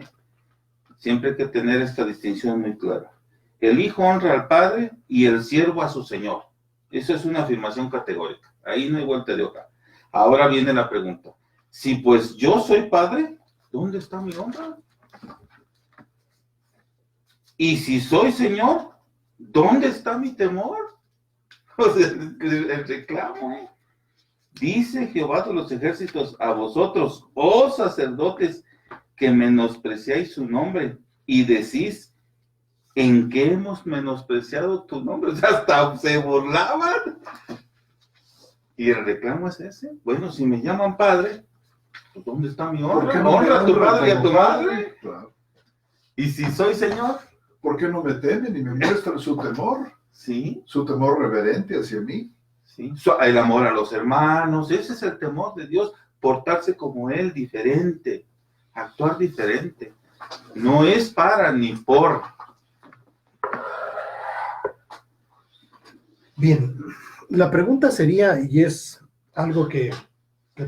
Siempre hay que tener esta distinción muy clara. El hijo honra al padre y el siervo a su señor. Eso es una afirmación categórica. Ahí no hay vuelta de hoja. Ahora viene la pregunta. Si pues yo soy padre, ¿dónde está mi honra? Y si soy señor, ¿dónde está mi temor? O sea, el reclamo, ¿eh? Dice Jehová de los ejércitos a vosotros, oh sacerdotes, que menospreciáis su nombre y decís, ¿en qué hemos menospreciado tu nombre? O sea, hasta se burlaban. Y el reclamo es ese. Bueno, si me llaman padre, pues ¿dónde está mi honra?
¿Por qué no
honra a tu padre y a tu madre.
madre? Claro.
Y si soy señor,
¿Por qué no me temen y me muestran su temor?
sí,
Su temor reverente hacia mí.
sí. El amor a los hermanos, ese es el temor de Dios, portarse como Él, diferente, actuar diferente. No es para ni por.
Bien, la pregunta sería, y es algo que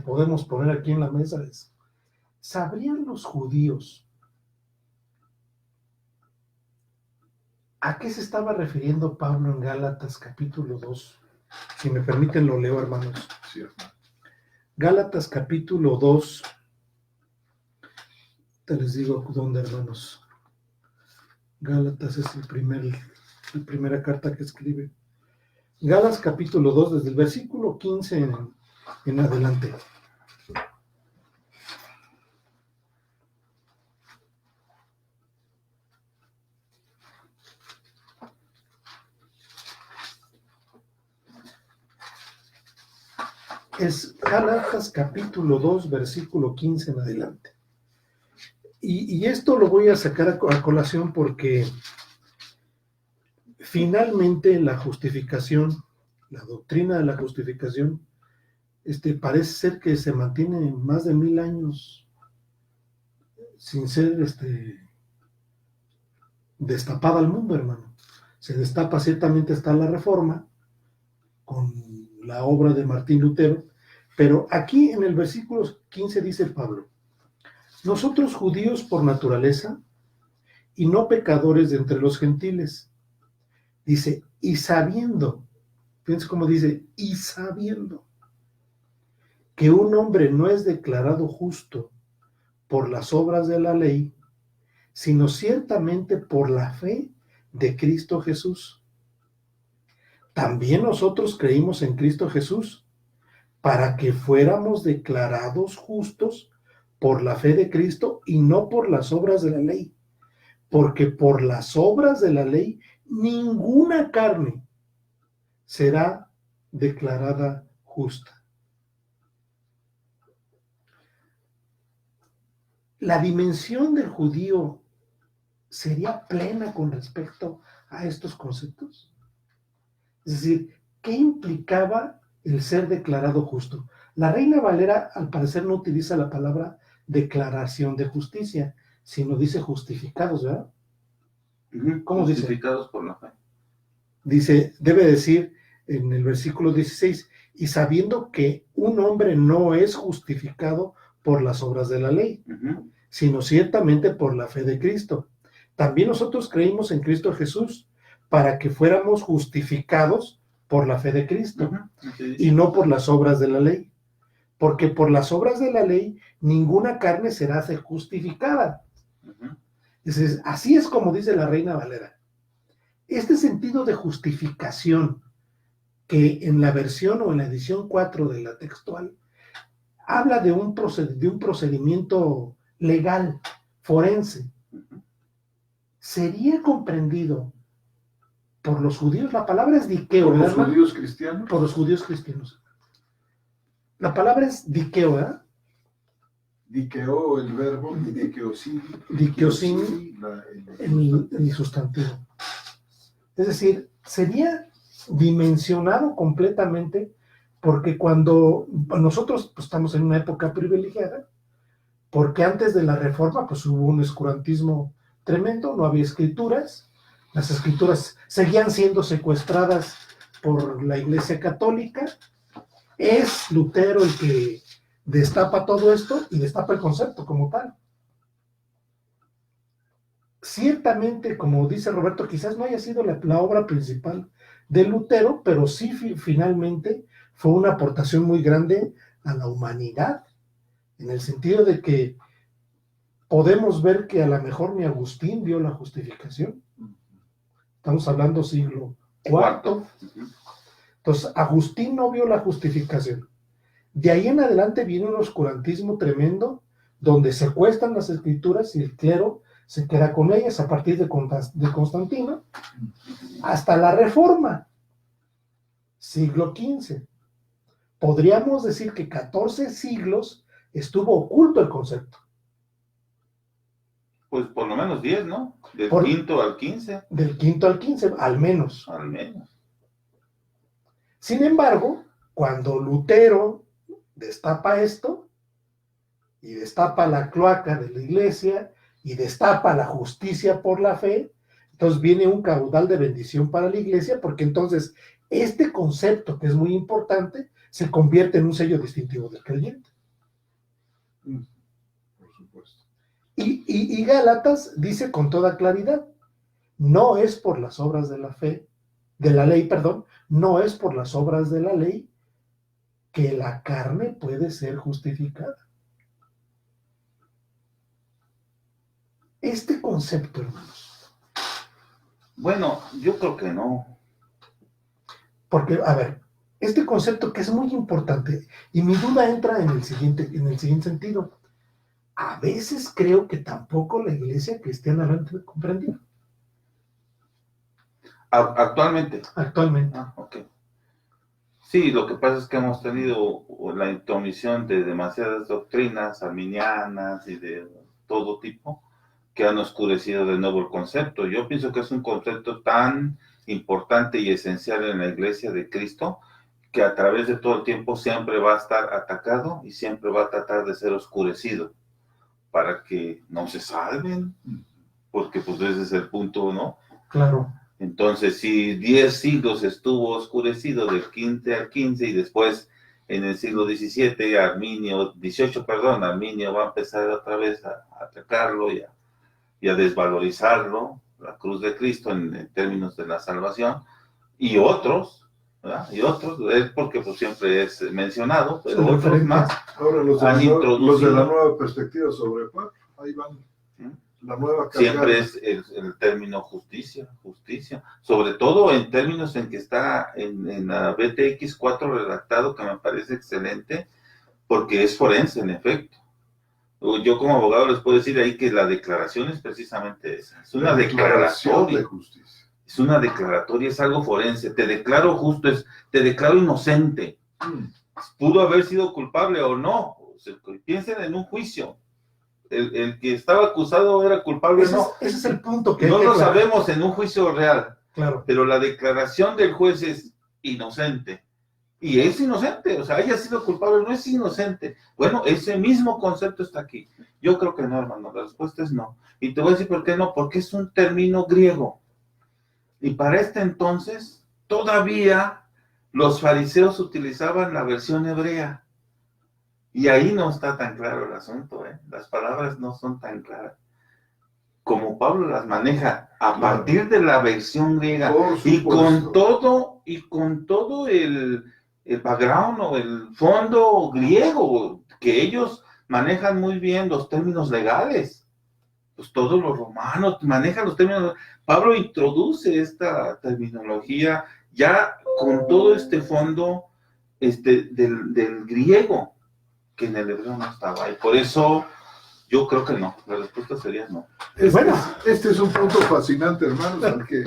podemos poner aquí en la mesa, es, ¿sabrían los judíos a qué se estaba refiriendo Pablo en Gálatas capítulo 2? Si me permiten lo leo, hermanos.
Cierto.
Gálatas capítulo 2, te les digo dónde, hermanos. Gálatas es la primera carta que escribe. Gálatas capítulo 2, desde el versículo 15 en adelante. Es Gálatas capítulo 2, versículo 15 en adelante. Y esto lo voy a sacar a colación porque finalmente la justificación, la doctrina de la justificación, parece ser que se mantiene más de 1000 años sin ser destapada al mundo, hermano. Se destapa, ciertamente está la Reforma, con la obra de Martín Lutero, pero aquí en el versículo 15 dice Pablo: nosotros judíos por naturaleza y no pecadores de entre los gentiles. Dice, y sabiendo, fíjense cómo dice, y sabiendo que un hombre no es declarado justo por las obras de la ley, sino ciertamente por la fe de Cristo Jesús. También nosotros creímos en Cristo Jesús para que fuéramos declarados justos por la fe de Cristo y no por las obras de la ley, porque por las obras de la ley ninguna carne será declarada justa. La dimensión del judío sería plena con respecto a estos conceptos. Es decir, ¿qué implicaba el ser declarado justo? La Reina Valera, al parecer, no utiliza la palabra declaración de justicia, sino dice justificados, ¿verdad? ¿Cómo dice?
Justificados por la fe.
Dice, debe decir en el versículo 16, y sabiendo que un hombre no es justificado por las obras de la ley, sino ciertamente por la fe de Cristo. También nosotros creímos en Cristo Jesús para que fuéramos justificados por la fe de Cristo y no por las obras de la ley, porque por las obras de la ley ninguna carne será justificada. Entonces, así es como dice la Reina Valera. Este sentido de justificación, que en la versión o en la edición 4 de la textual, habla de un procedimiento legal, forense, sería comprendido por los judíos. La palabra es diqueo.
¿Por los judíos cristianos?
Por los judíos cristianos. La palabra es diqueo, ¿verdad?
Diqueo el verbo y diqueosini.
Diqueosini el sustantivo. Es decir, sería dimensionado completamente, porque cuando nosotros pues, estamos en una época privilegiada, porque antes de la Reforma pues hubo un oscurantismo tremendo, no había escrituras, las escrituras seguían siendo secuestradas por la Iglesia Católica. Es Lutero el que destapa todo esto y destapa el concepto como tal. Ciertamente, como dice Roberto, quizás no haya sido la obra principal de Lutero, pero sí finalmente fue una aportación muy grande a la humanidad, en el sentido de que podemos ver que a lo mejor ni Agustín vio la justificación. Estamos hablando siglo IV. Entonces, Agustín no vio la justificación. De ahí en adelante viene un oscurantismo tremendo, donde secuestran las escrituras y el clero se queda con ellas a partir de Constantino, hasta la Reforma, siglo XV. Podríamos decir que 14 siglos estuvo oculto el concepto.
Pues por lo menos 10, ¿no? Del quinto al 15.
Del quinto al 15, al menos.
Al menos.
Sin embargo, cuando Lutero destapa esto, y destapa la cloaca de la iglesia, y destapa la justicia por la fe, entonces viene un caudal de bendición para la iglesia, porque entonces este concepto, que es muy importante, se convierte en un sello distintivo del creyente.
Por supuesto.
Y Gálatas dice con toda claridad, no es por las obras de la fe, de la ley, perdón, no es por las obras de la ley que la carne puede ser justificada. Este concepto, hermanos.
Bueno, yo creo que no.
Porque, a ver, este concepto que es muy importante, y mi duda entra en el siguiente sentido. A veces creo que tampoco la iglesia cristiana lo ha comprendido.
Actualmente.
Actualmente.
Ok. Sí, lo que pasa es que hemos tenido la intromisión de demasiadas doctrinas arminianas y de todo tipo que han oscurecido de nuevo el concepto. Yo pienso que es un concepto tan importante y esencial en la iglesia de Cristo que a través de todo el tiempo siempre va a estar atacado y siempre va a tratar de ser oscurecido para que no se salven, porque pues ese es el punto, ¿no?
Claro.
Entonces, si 10 siglos estuvo oscurecido del 15 al 15 y después en el siglo XVII, Arminio va a empezar otra vez a atacarlo y a desvalorizarlo, la cruz de Cristo en términos de la salvación, y otros, ¿verdad? Y otros, es porque pues siempre es mencionado, pero
Son
otros
referentes.
más
Ahora los
han
de
introducido.
la nueva perspectiva sobre Pablo, ahí van. La nueva
Siempre es el término justicia, sobre todo en términos en que está en la BTX 4 redactado, que me parece excelente, porque es forense en efecto. Yo como abogado les puedo decir ahí que la declaración es precisamente esa, es una declaratoria
de justicia.
Es una declaratoria, es algo forense, te declaro justo, te declaro inocente, pudo haber sido culpable o no, piensen en un juicio. El que estaba acusado era culpable o no.
Ese es el punto que
no
hay que
lo
aclarar.
sabemos en un juicio real.
Claro.
Pero la declaración del juez es inocente. Y es inocente, o sea, haya sido culpable, no es inocente. Bueno, ese mismo concepto está aquí. Yo creo que no, hermano, la respuesta es no. Y te voy a decir por qué no, porque es un término griego. Y para este entonces, todavía los fariseos utilizaban la versión hebrea. Y ahí no está tan claro el asunto, ¿eh? Las palabras no son tan claras. Como Pablo las maneja a partir de la versión griega y con todo el background o el fondo griego, que ellos manejan muy bien los términos legales. Pues todos los romanos manejan los términos. Pablo introduce esta terminología ya con todo este fondo del griego, que en el hebreo no estaba. Y por eso yo creo que no. La respuesta sería no.
Este es un punto fascinante, hermanos, al que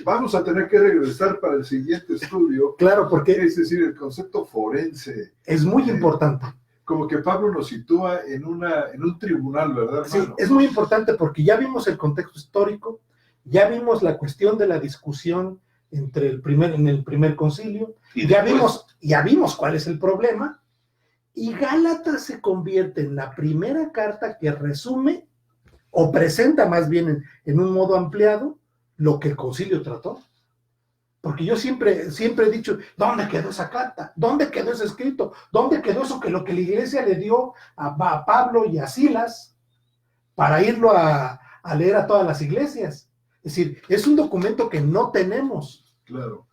vamos a tener que regresar para el siguiente estudio.
Claro, porque
es decir, el concepto forense.
Es muy importante.
Como que Pablo nos sitúa en un tribunal, ¿verdad, hermano?
Sí, es muy importante porque ya vimos el contexto histórico, ya vimos la cuestión de la discusión en el primer concilio, ya vimos cuál es el problema, y Gálatas se convierte en la primera carta que resume o presenta más bien en un modo ampliado lo que el concilio trató. Porque yo siempre he dicho, ¿dónde quedó esa carta? ¿Dónde quedó ese escrito? ¿Dónde quedó eso que lo que la iglesia le dio a Pablo y a Silas para irlo a leer a todas las iglesias? Es decir, es un documento que no tenemos.
Claro,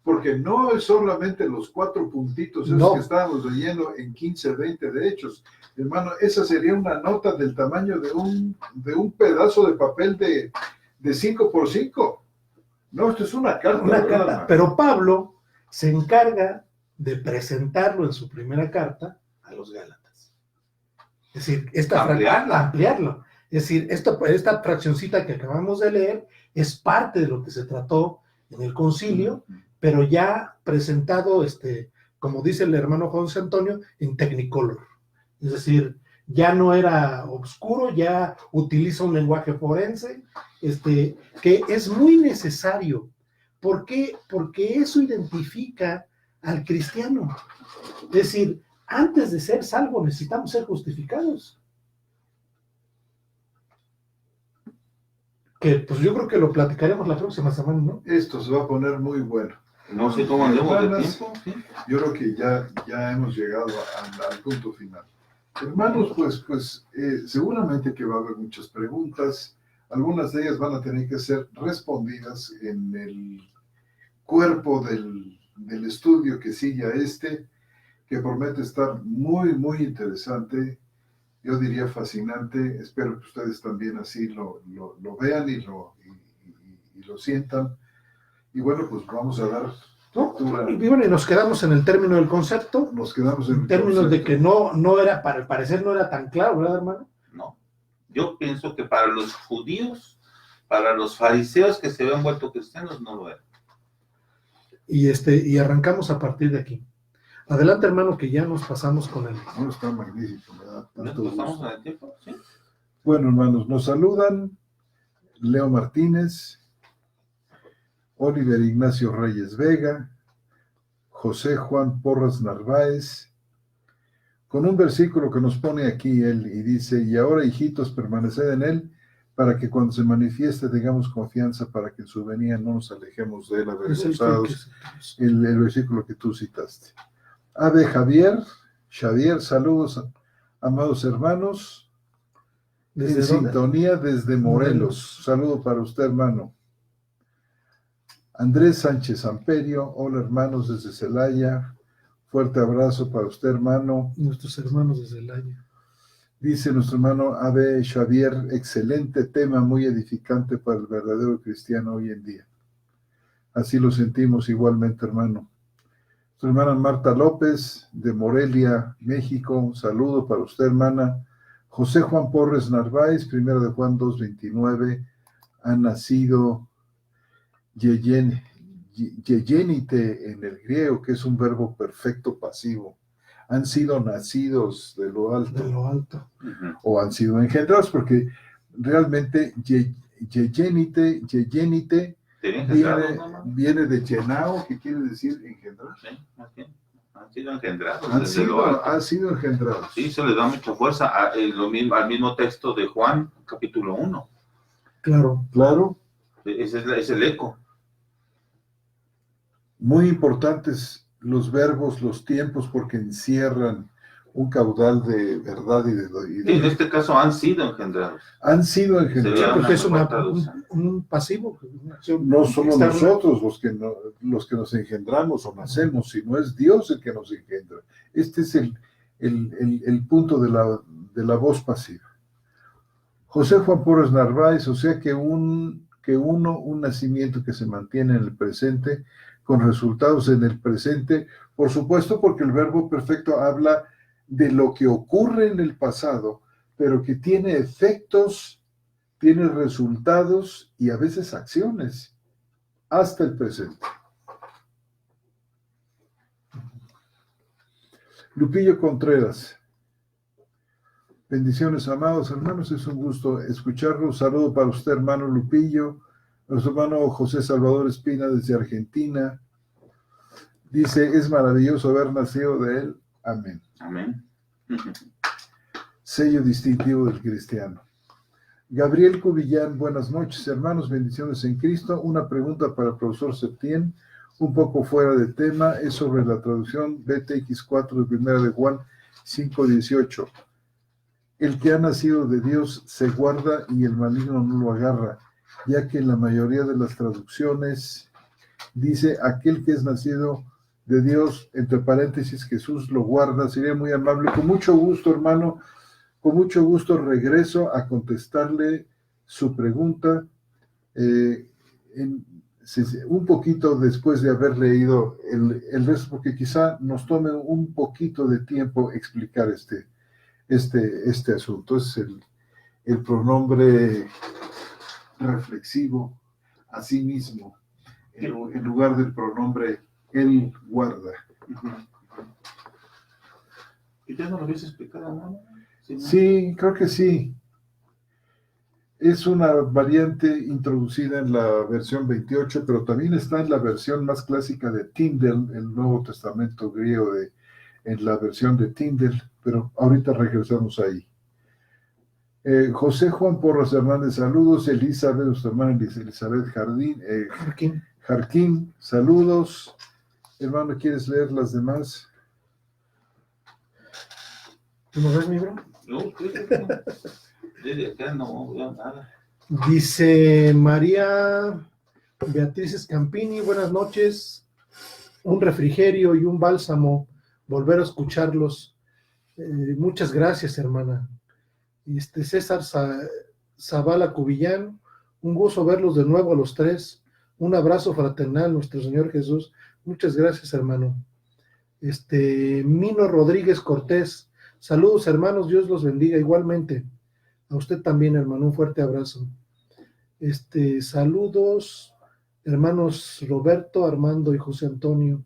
porque no es solamente los 4 puntitos esos que estábamos leyendo en 15, 20 de Hechos. Hermano, esa sería una nota del tamaño de un pedazo de papel de 5 por 5. No, esto es una carta.
Una carta, pero Pablo se encarga de presentarlo en su primera carta a los Gálatas. Es decir, ampliarlo. Es decir, esta fraccioncita que acabamos de leer es parte de lo que se trató en el concilio, pero ya presentado, como dice el hermano José Antonio, en Technicolor. Es decir, ya no era oscuro, ya utiliza un lenguaje forense, que es muy necesario. ¿Por qué? Porque eso identifica al cristiano. Es decir, antes de ser salvos necesitamos ser justificados. Que pues yo creo que lo platicaremos la próxima semana, ¿no?
Esto se va a poner muy bueno.
No sé cómo andemos de tiempo. ¿Sí?
Yo creo que ya hemos llegado al punto final. Hermanos, pues seguramente que va a haber muchas preguntas. Algunas de ellas van a tener que ser respondidas en el cuerpo del estudio que sigue a que promete estar muy, muy interesante. Yo diría fascinante. Espero que ustedes también así lo vean y lo sientan. Y bueno, pues vamos a dar lectura.
Y bueno, y nos quedamos en el término del concepto.
Nos quedamos en
términos de que no era, para el parecer no era tan claro, ¿verdad, hermano?
No. Yo pienso que para los judíos, para los fariseos que se habían vuelto cristianos, no lo era.
Y arrancamos a partir de aquí. Adelante, hermano, que ya nos pasamos con él.
No, está magnífico, ¿verdad?
¿Nos pasamos en el tiempo? ¿Sí?
Bueno, hermanos, nos saludan Leo Martínez, Oliver Ignacio Reyes Vega, José Juan Porras Narváez, con un versículo que nos pone aquí él y dice, y ahora hijitos, permaneced en él, para que cuando se manifieste tengamos confianza, para que en su venida no nos alejemos de él avergonzados. El versículo que tú citaste. Ave Xavier, saludos, amados hermanos, en sintonía desde Morelos. Saludo para usted, hermano. Andrés Sánchez Amperio, hola hermanos desde Celaya, fuerte abrazo para usted, hermano.
Nuestros hermanos de Celaya.
Dice nuestro hermano Ave Xavier, excelente tema, muy edificante para el verdadero cristiano hoy en día. Así lo sentimos igualmente, hermano. Nuestra hermana Marta López, de Morelia, México, un saludo para usted, hermana. José Juan Porres Narváez, 1 de Juan 2:29, ha nacido yeyenite en el griego, que es un verbo perfecto pasivo. Han sido nacidos de lo alto.
De lo alto.
O han sido engendrados, porque realmente yeyenite viene de yenao, que quiere decir engendrar.
Sí, más bien. Han sido engendrados.
Han sido engendrados.
Sí, se le da mucha fuerza al mismo texto de Juan, capítulo 1.
Claro.
Claro.
Ese es el eco.
Muy importantes los verbos, los tiempos, porque encierran un caudal de verdad y de
Sí, en este caso han sido engendrados.
Han sido engendrados.
Porque es un pasivo.
No somos nosotros los que nos engendramos o nacemos, sino es Dios el que nos engendra. Este es el punto de la voz pasiva. José Juan Porres Narváez, o sea que un nacimiento que se mantiene en el presente, con resultados en el presente, por supuesto, porque el verbo perfecto habla de lo que ocurre en el pasado, pero que tiene efectos, tiene resultados y a veces acciones hasta el presente. Lupillo Contreras. Bendiciones, amados hermanos, es un gusto escucharlos. Saludo para usted, hermano Lupillo. Nuestro hermano José Salvador Espina desde Argentina. Dice, es maravilloso haber nacido de él. Amén.
Amén.
Sello distintivo del cristiano. Gabriel Cubillán, buenas noches, hermanos, bendiciones en Cristo. Una pregunta para el profesor Septién, un poco fuera de tema, es sobre la traducción BTX4 de 1 de Juan 5:18. El que ha nacido de Dios se guarda y el maligno no lo agarra, ya que en la mayoría de las traducciones dice aquel que es nacido de Dios, entre paréntesis, Jesús lo guarda. Sería muy amable. Con mucho gusto, hermano, con mucho gusto regreso a contestarle su pregunta un poquito después de haber leído el resto, porque quizá nos tome un poquito de tiempo explicar este asunto. Es el pronombre reflexivo a sí mismo, en lugar del pronombre él guarda.
¿Y ya no lo habías explicado, no?
Sí, creo que sí. Es una variante introducida en la versión 28, pero también está en la versión más clásica de Tyndale, el Nuevo Testamento griego, en la versión de Tyndale, pero ahorita regresamos ahí. José Juan Porras Hernández, saludos. Elizabeth, nuestra hermana Elizabeth Jarquín, saludos. Hermano, ¿quieres leer las demás?
¿Tú no ves mi bro?
No, desde acá no veo nada.
Dice María Beatriz Escampini, buenas noches. Un refrigerio y un bálsamo, volver a escucharlos. Muchas gracias, hermana. César Zavala Cubillán, un gusto verlos de nuevo a los tres. Un abrazo fraternal, nuestro Señor Jesús. Muchas gracias, hermano. Mino Rodríguez Cortés, saludos, hermanos, Dios los bendiga igualmente. A usted también, hermano, un fuerte abrazo. Saludos, hermanos Roberto, Armando y José Antonio.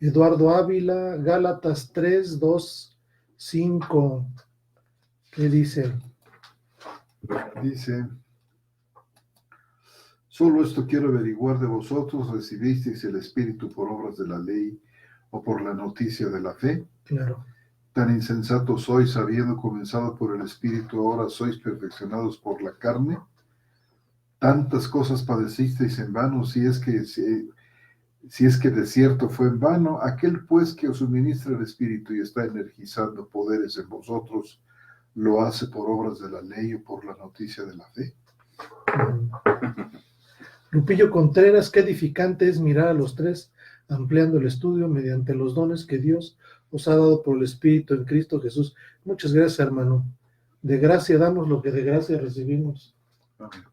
Eduardo Ávila, Gálatas 3, 2, 5. ¿Qué dice?
Dice, solo esto quiero averiguar de vosotros, ¿recibisteis el Espíritu por obras de la ley o por la noticia de la fe.
Claro.
Tan insensatos sois, habiendo comenzado por el Espíritu, ahora sois perfeccionados por la carne. Tantas cosas padecisteis en vano, si es que de cierto fue en vano. Aquel pues que os suministra el Espíritu y está energizando poderes en vosotros, ¿lo hace por obras de la ley o por la noticia de la fe?
Lupillo Contreras, qué edificante es mirar a los tres ampliando el estudio mediante los dones que Dios os ha dado por el Espíritu en Cristo Jesús. Muchas gracias, hermano. De gracia damos lo que de gracia recibimos.
Amén.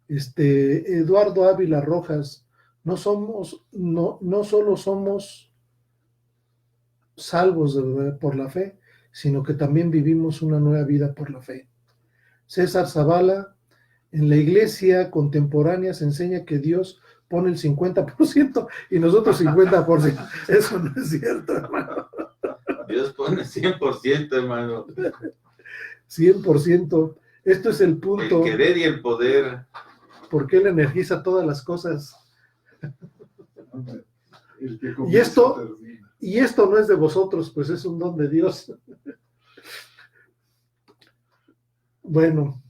Eduardo Ávila Rojas, no solo somos salvos por la fe, sino que también vivimos una nueva vida por la fe. César Zavala, en la iglesia contemporánea se enseña que Dios pone el 50% y nosotros 50%. Eso no es cierto, hermano.
Dios pone 100%, hermano.
100%. Esto es el punto.
El querer y el poder.
Porque Él energiza todas las cosas.
El que comienza, termina.
Y esto no es de vosotros, pues es un don de Dios. Bueno,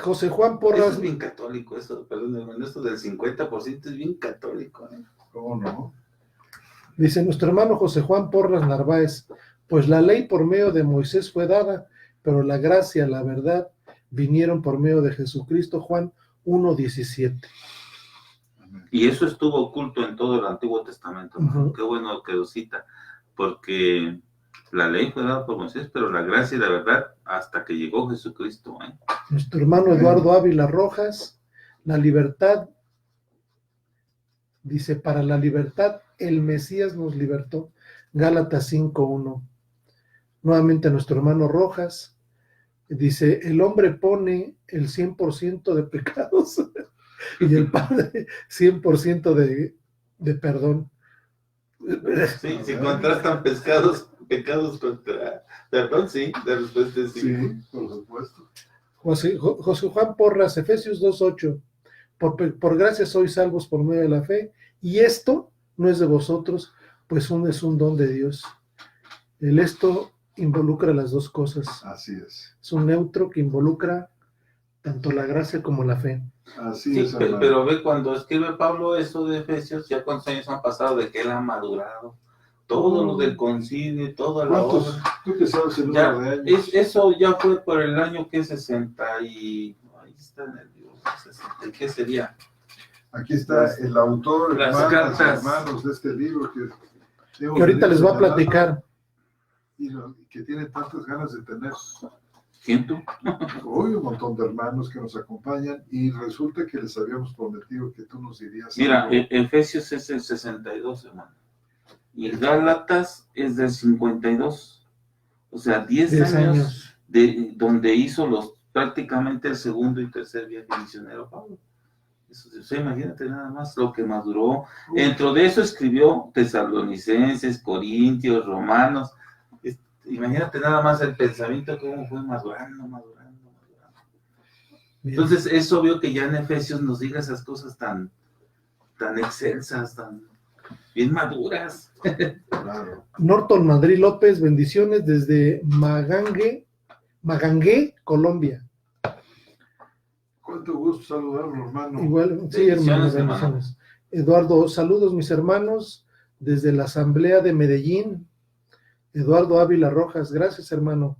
José Juan Porras.
Eso es bien católico, eso, perdón, hermano, esto del 50% es bien católico, ¿eh?
¿Cómo no?
Dice nuestro hermano José Juan Porras Narváez, pues la ley por medio de Moisés fue dada, pero la gracia, la verdad, vinieron por medio de Jesucristo. Juan 1:17.
Y eso estuvo oculto en todo el Antiguo Testamento, ¿no? Qué bueno que lo cita, porque la ley fue dada por Moisés, pero la gracia y la verdad hasta que llegó Jesucristo, ¿eh?
Nuestro hermano Eduardo Ávila Rojas, la libertad, dice, para la libertad el Mesías nos libertó, Gálatas 5:1. Nuevamente nuestro hermano Rojas, dice, el hombre pone el 100% de pecados y el Padre 100% de perdón.
Sí, si contrastan pecados contra perdón, sí, de respuesta sí.
Sí, por supuesto.
José Juan Porras, Efesios 2:8, por gracia sois salvos por medio de la fe, y esto no es de vosotros, pues es un don de Dios. El esto involucra las dos cosas.
Así es.
Es un neutro que involucra tanto la gracia como la fe.
Así
sí,
es,
pero ve, cuando escribe Pablo eso de Efesios, ya cuántos años han pasado de que él ha madurado, todo lo del concilio, toda la obra.
¿Tú que sabes el número de años?
Eso ya fue por el año que 60 y... Ahí está en el libro, 60, ¿qué sería?
Aquí está el autor, hermanos de este libro que
ahorita les voy a platicar.
Y que tiene tantas ganas de tener.
¿Quién tú?
Hoy un montón de hermanos que nos acompañan y resulta que les habíamos prometido que tú nos dirías.
Mira, Efesios es el 62, hermano. Y Gálatas es del 52. O sea, 10 años de donde hizo prácticamente el segundo y tercer viaje misionero Pablo. Eso, o sea, imagínate nada más lo que maduró. Dentro de eso escribió Tesalonicenses, Corintios, Romanos. Imagínate nada más el pensamiento, cómo fue madurando. Entonces es obvio que ya en Efesios nos diga esas cosas tan excelsas, tan bien maduras.
Claro.
Norton Madrid López, bendiciones desde Magangué, Colombia.
Cuánto gusto saludarlo, hermano.
Igual, sí, hermano, bendiciones. Eduardo, saludos mis hermanos desde la Asamblea de Medellín. Eduardo Ávila Rojas, gracias hermano.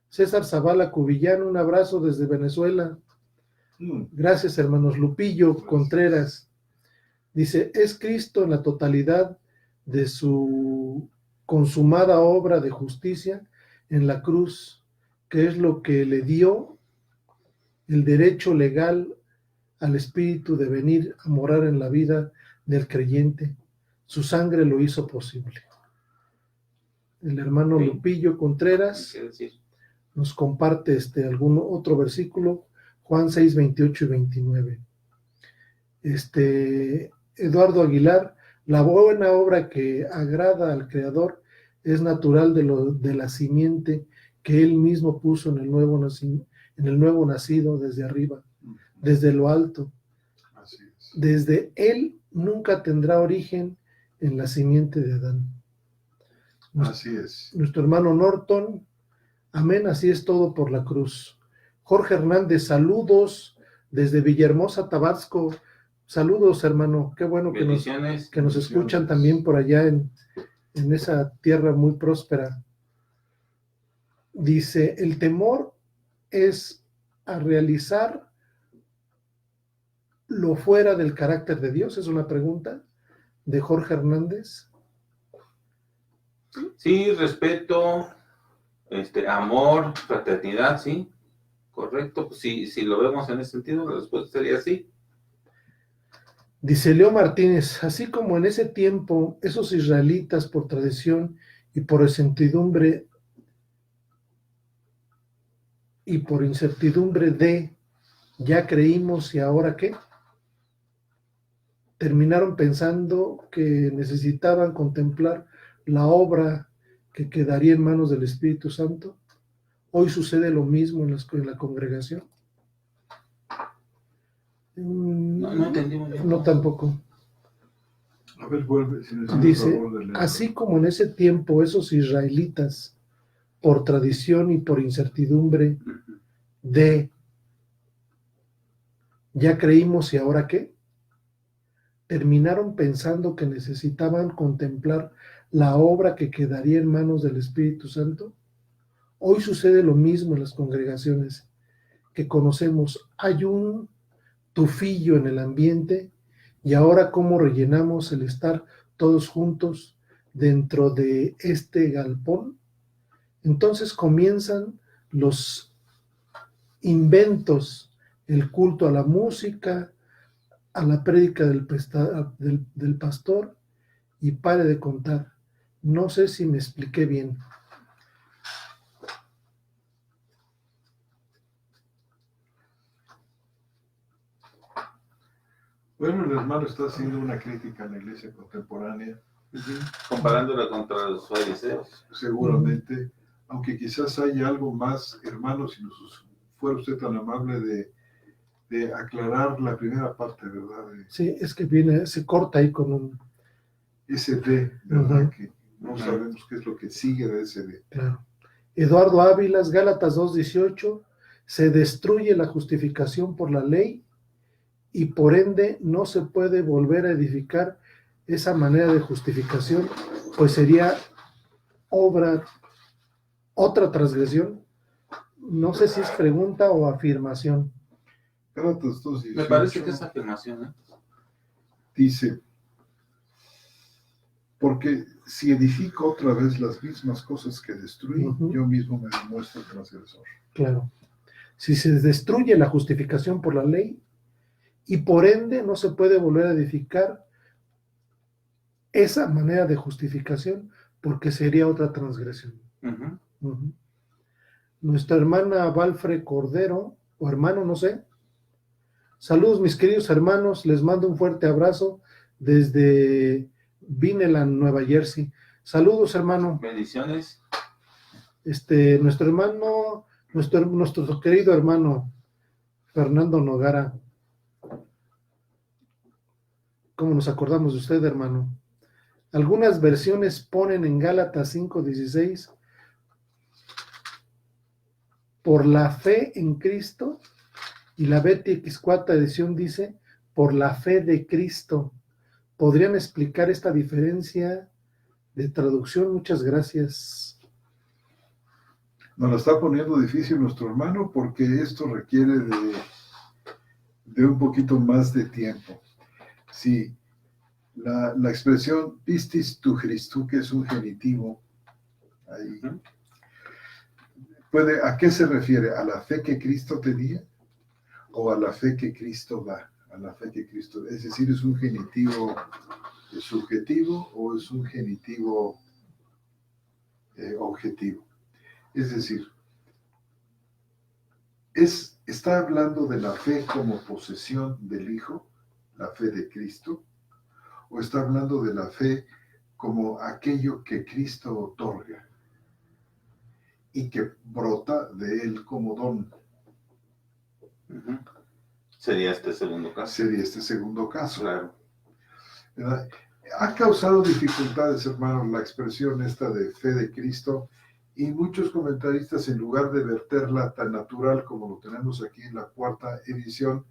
César Zavala Cubillán, un abrazo desde Venezuela. Gracias hermanos. Lupillo Contreras dice, es Cristo en la totalidad de su consumada obra de justicia en la cruz, que es lo que le dio el derecho legal al Espíritu de venir a morar en la vida del creyente. Su sangre lo hizo posible. El hermano Lupillo Contreras nos comparte algún otro versículo, Juan 6, 28 y 29. Eduardo Aguilar, la buena obra que agrada al Creador es natural de la simiente que Él mismo puso en el nuevo nacido desde arriba, desde lo alto.
Así es.
Desde Él nunca tendrá origen en la simiente de Adán.
Así es.
Nuestro hermano Norton, amén, así es todo por la cruz. Jorge Hernández, saludos desde Villahermosa, Tabasco. Saludos, hermano, qué bueno que nos
Bendiciones.
escuchan también por allá en esa tierra muy próspera. Dice, el temor es a realizar lo fuera del carácter de Dios, es una pregunta de Jorge Hernández.
Sí, respeto, amor, fraternidad, sí, correcto. Pues si lo vemos en ese sentido, la respuesta sería sí.
Dice Leo Martínez, así como en ese tiempo esos israelitas por tradición y por incertidumbre de ya creímos y ahora qué, terminaron pensando que necesitaban contemplar la obra que quedaría en manos del Espíritu Santo. Hoy sucede lo mismo en la congregación.
No entendimos bien.
No, tampoco.
A ver, vuelve. Si
dice, así como en ese tiempo esos israelitas, por tradición y por incertidumbre de ya creímos y ahora qué, terminaron pensando que necesitaban contemplar la obra que quedaría en manos del Espíritu Santo. Hoy sucede lo mismo en las congregaciones que conocemos. Hay un tufillo en el ambiente y ahora cómo rellenamos el estar todos juntos dentro de este galpón. Entonces comienzan los inventos, el culto a la música, a la prédica del pastor, y pare de contar. No sé si me expliqué bien.
Bueno, el hermano está haciendo una crítica a la iglesia contemporánea.
Comparándola contra los fariseos.
Seguramente, aunque quizás haya algo más, hermano, si nos fuera usted tan amable de aclarar la primera parte, ¿verdad?
Sí, es que se corta ahí con un...
Ese D, ¿verdad? Que no sabemos qué es lo que sigue de ese D.
Claro. Eduardo Ávilas, Gálatas 2:18, se destruye la justificación por la ley y por ende no se puede volver a edificar esa manera de justificación, pues sería otra transgresión. No sé si es pregunta o afirmación.
Gálatas 2:18.
Me parece que es afirmación, ¿eh?
Dice, porque si edifico otra vez las mismas cosas que destruí, yo mismo me demuestro transgresor.
Claro. Si se destruye la justificación por la ley, y por ende no se puede volver a edificar esa manera de justificación, porque sería otra transgresión. Nuestra hermana Valfre Cordero, o hermano, no sé. Saludos, mis queridos hermanos, les mando un fuerte abrazo desde Vineland, Nueva Jersey. Saludos, hermano.
Bendiciones.
Nuestro hermano, nuestro querido hermano Fernando Nogara. ¿Cómo nos acordamos de usted, hermano? Algunas versiones ponen en Gálatas 5:16, por la fe en Cristo, y la BTX4 edición dice, por la fe de Cristo. ¿Podrían explicar esta diferencia de traducción? Muchas gracias.
Nos lo está poniendo difícil nuestro hermano porque esto requiere de un poquito más de tiempo. Sí, la expresión pistis tu Christu, que es un genitivo, ahí, ¿a qué se refiere? ¿A la fe que Cristo tenía? ¿O a la fe que Cristo da? A la fe que Cristo da. Es decir, ¿es un genitivo subjetivo o es un genitivo objetivo? Es decir, ¿está hablando de la fe como posesión del Hijo, la fe de Cristo? ¿O está hablando de la fe como aquello que Cristo otorga y que brota de Él como don?
Sería este segundo caso.
Sería este segundo caso.
Claro.
¿Verdad? Ha causado dificultades, hermanos, la expresión esta de fe de Cristo, y muchos comentaristas, en lugar de verterla tan natural como lo tenemos aquí en la cuarta edición,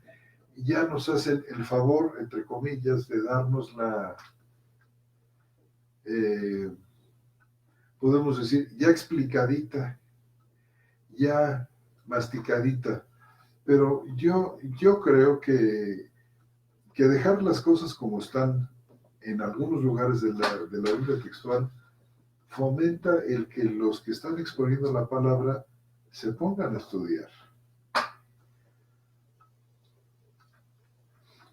ya nos hacen el favor, entre comillas, de darnos eh, podemos decir, ya explicadita, ya masticadita. Pero yo creo que dejar las cosas como están en algunos lugares de la Biblia textual fomenta el que los que están exponiendo la palabra se pongan a estudiar.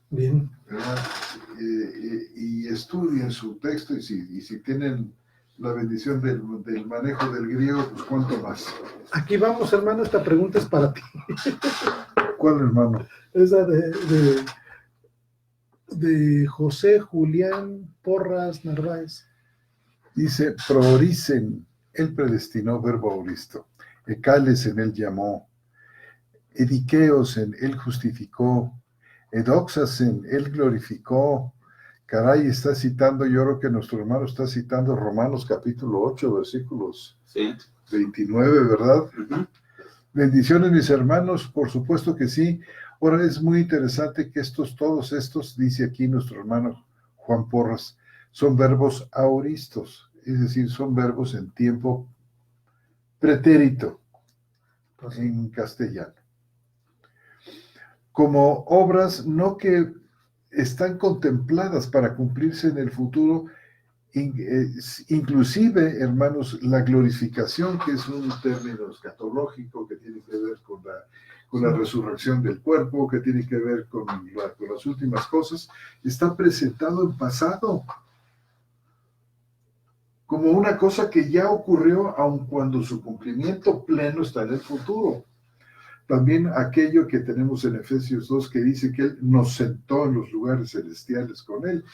Bien.
¿Verdad? Y estudien su texto, y si tienen la bendición del manejo del griego, pues cuánto más.
Aquí vamos, hermano, esta pregunta es para ti.
¿Cuál, hermano?
Esa de José Julián Porras Narváez.
Dice, prooricen, él predestinó verbo auristo, ecales en él llamó, ediqueos en él justificó, edoxasen él glorificó. Caray, está citando, yo creo que nuestro hermano está citando Romanos capítulo 8, versículos 29, ¿verdad?
Uh-huh.
Bendiciones, mis hermanos, por supuesto que sí. Ahora es muy interesante que todos estos, dice aquí nuestro hermano Juan Porras, son verbos auristos, es decir, son verbos en tiempo pretérito, en castellano. Como obras no que están contempladas para cumplirse en el futuro, inclusive, hermanos, la glorificación, que es un término escatológico que tiene que ver con la resurrección del cuerpo, que tiene que ver con las últimas cosas, está presentado en pasado, como una cosa que ya ocurrió, aun cuando su cumplimiento pleno está en el futuro. También aquello que tenemos en Efesios 2, que dice que Él nos sentó en los lugares celestiales con Él.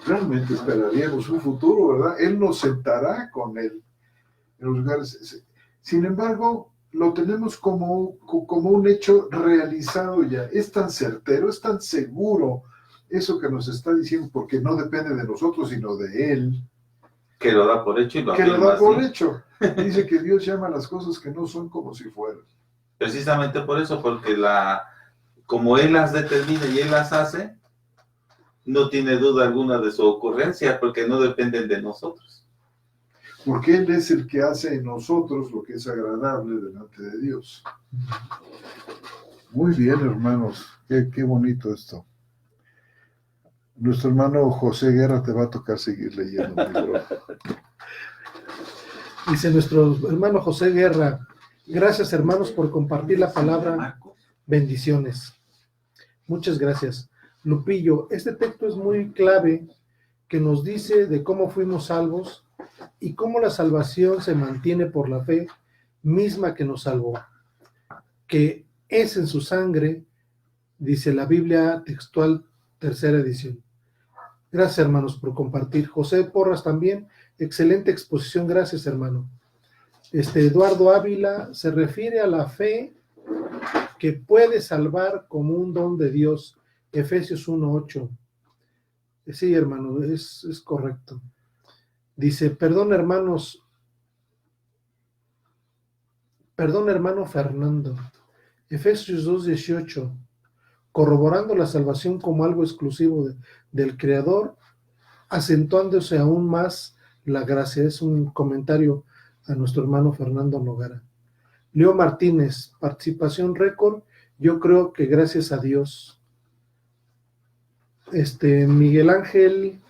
Realmente esperaríamos un futuro, ¿verdad? Él nos sentará con Él en los lugares. Sin embargo, lo tenemos como un hecho realizado ya. Es tan certero, es tan seguro eso que nos está diciendo, porque no depende de nosotros, sino de Él.
Que lo da por hecho y lo
que lo da por
así.
Hecho. Dice que Dios llama las cosas que no son como si fueran.
Precisamente por eso, porque como Él las determina y Él las hace, no tiene duda alguna de su ocurrencia, porque no dependen de nosotros.
Porque Él es el que hace en nosotros lo que es agradable delante de Dios. Muy bien, hermanos, qué bonito esto. Nuestro hermano José Guerra te va a tocar seguir leyendo, mi bro.
Dice nuestro hermano José Guerra, gracias hermanos por compartir la palabra, bendiciones. Muchas gracias. Lupillo, este texto es muy clave, que nos dice de cómo fuimos salvos y cómo la salvación se mantiene por la fe misma que nos salvó, que es en su sangre, dice la Biblia textual, tercera edición. Gracias, hermanos, por compartir. José Porras también, excelente exposición, gracias, hermano. Eduardo Ávila se refiere a la fe que puede salvar como un don de Dios, Efesios 1:8. Sí, hermano, es correcto. Dice, perdón, hermano Fernando, Efesios 2:18, corroborando la salvación como algo exclusivo del Creador, acentuándose aún más la gracia. Es un comentario a nuestro hermano Fernando Nogara. Leo Martínez, participación récord, yo creo que gracias a Dios. Miguel Ángel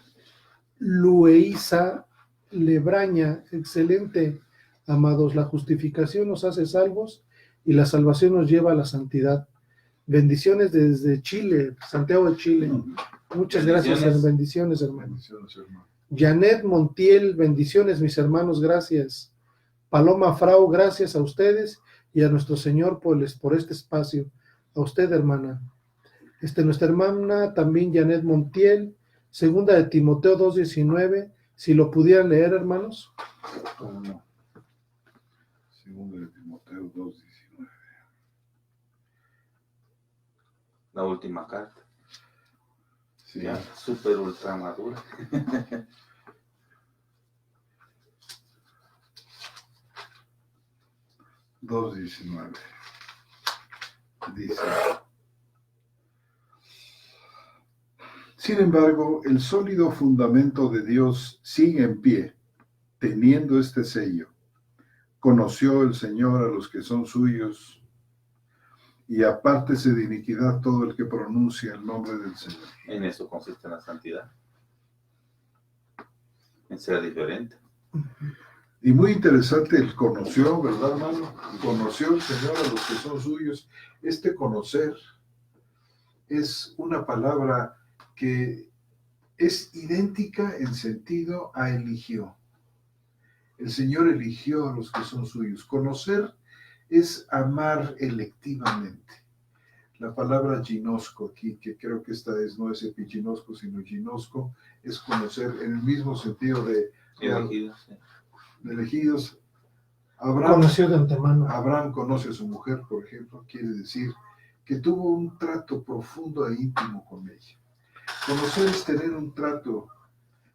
Lueiza Lebraña, excelente, amados, la justificación nos hace salvos y la salvación nos lleva a la santidad. Bendiciones desde Chile, Santiago de Chile. Muchas gracias, bendiciones, hermano. Janet Montiel, bendiciones, mis hermanos, gracias. Paloma Frau, gracias a ustedes y a nuestro Señor por este espacio. A usted, hermana. Nuestra hermana también, Janet Montiel, segunda de Timoteo 2:19, si lo pudieran leer, hermanos.
No. Segunda de Timoteo 2:19.
La última carta.
Sí.
Ya, súper ultra madura.
2:19. Dice: sin embargo, el sólido fundamento de Dios sigue en pie, teniendo este sello. Conoció el Señor a los que son suyos, y apártese de iniquidad todo el que pronuncia el nombre del Señor.
En eso consiste la santidad. En ser diferente.
Y muy interesante el conoció, ¿verdad, hermano? Conoció el Señor a los que son suyos. Este conocer es una palabra que es idéntica en sentido a eligió. El Señor eligió a los que son suyos. Conocer es amar electivamente. La palabra ginosco aquí, que creo que esta no es epiginosco, sino ginosco, es conocer en el mismo sentido de
Elegidos, sí.
de elegidos. Abraham
Conoció de antemano.
Abraham conoce a su mujer, por ejemplo, quiere decir que tuvo un trato profundo e íntimo con ella. Conocer es tener un trato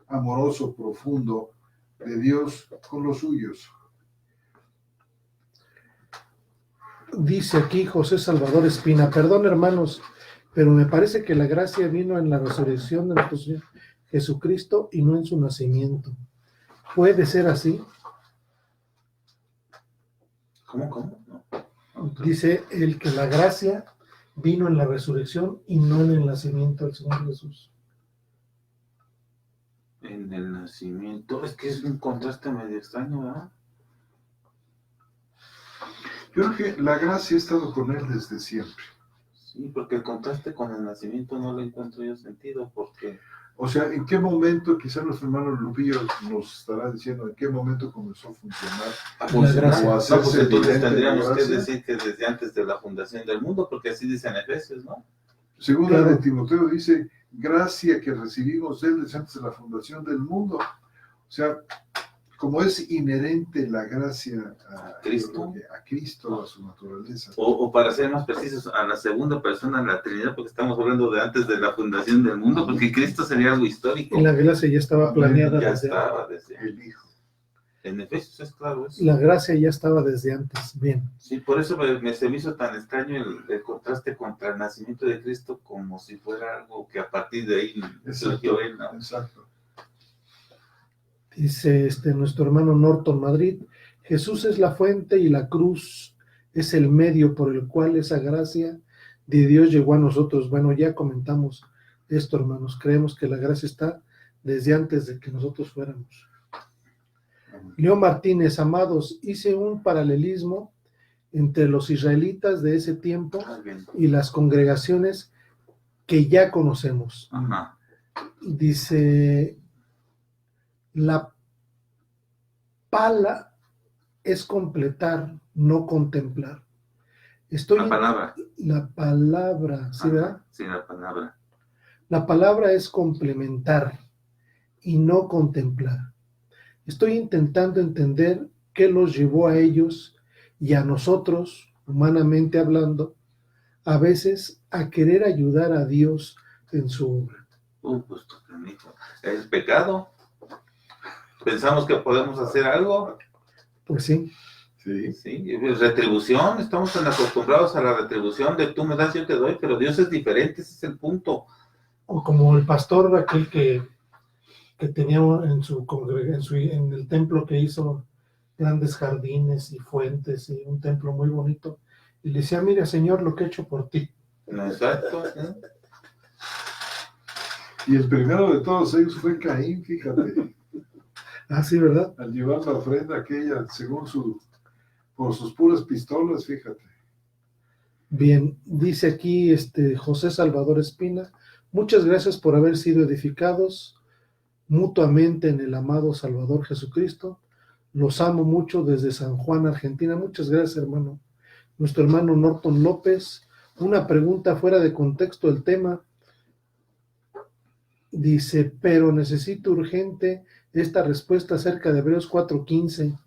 amoroso, profundo de Dios con los suyos.
Dice aquí José Salvador Espina, perdón hermanos, pero me parece que la gracia vino en la resurrección de nuestro Señor Jesucristo y no en su nacimiento. ¿Puede ser así?
¿Cómo? No.
Dice él que la gracia vino en la resurrección y no en el nacimiento del Señor Jesús.
En el nacimiento, es que es un contraste medio extraño, ¿verdad?
Yo creo que la gracia ha estado con él desde siempre.
Sí, porque el contraste con el nacimiento no le encuentro yo sentido, porque...
O sea, ¿en qué momento, quizá nuestro hermano Lupillo nos estará diciendo en qué momento comenzó a funcionar?
Pues,
gracia.
O
no,
hacerse
pues entonces
evidente la
tendríamos que
gracia?
decir que desde antes de la fundación del mundo, porque así dice en Efesios, ¿no?
Segunda
Claro.
de Timoteo dice, gracia que recibimos de él desde antes de la fundación del mundo. O sea, como es inherente la gracia a Cristo, a su naturaleza.
O para ser más precisos, a la segunda persona de la Trinidad, porque estamos hablando de antes de la fundación del mundo, porque Cristo sería algo histórico.
Y la gracia ya estaba planeada
Ya
desde
estaba desde
El Hijo.
en Efesios, es claro eso.
La gracia ya estaba desde antes. Bien.
Sí, por eso se me hizo tan extraño el contraste contra el nacimiento de Cristo, como si fuera algo que a partir de ahí surgió él, ¿no?
Exacto.
Dice nuestro hermano Norton Madrid, Jesús es la fuente y la cruz es el medio por el cual esa gracia de Dios llegó a nosotros. Bueno, ya comentamos esto, hermanos. Creemos que la gracia está desde antes de que nosotros fuéramos. León Martínez, amados, hice un paralelismo entre los israelitas de ese tiempo y las congregaciones que ya conocemos.
Ajá.
Dice, la pala es completar, no contemplar.
La palabra.
La palabra, ¿sí, verdad?
Sí, la palabra.
La palabra es complementar y no contemplar. Estoy intentando entender qué los llevó a ellos y a nosotros, humanamente hablando, a veces a querer ayudar a Dios en su obra.
Pues, el pecado. Pensamos que podemos hacer algo.
Pues sí.
Sí.
Sí, retribución, estamos tan acostumbrados a la retribución de tú me das, yo te doy, pero Dios es diferente, ese es el punto.
O como el pastor aquel que tenía en el templo que hizo grandes jardines y fuentes y un templo muy bonito, y le decía, mira Señor, lo que he hecho por ti.
Exacto.
Y el primero de todos ellos fue Caín, fíjate.
Ah, sí, ¿verdad?
Al llevar la ofrenda aquella, por sus puras pistolas, fíjate.
Bien, dice aquí José Salvador Espina, muchas gracias por haber sido edificados mutuamente en el amado Salvador Jesucristo. Los amo mucho desde San Juan, Argentina. Muchas gracias, hermano. Nuestro hermano Norton López, una pregunta fuera de contexto del tema. Dice, pero necesito urgente esta respuesta acerca de Hebreos 4:15.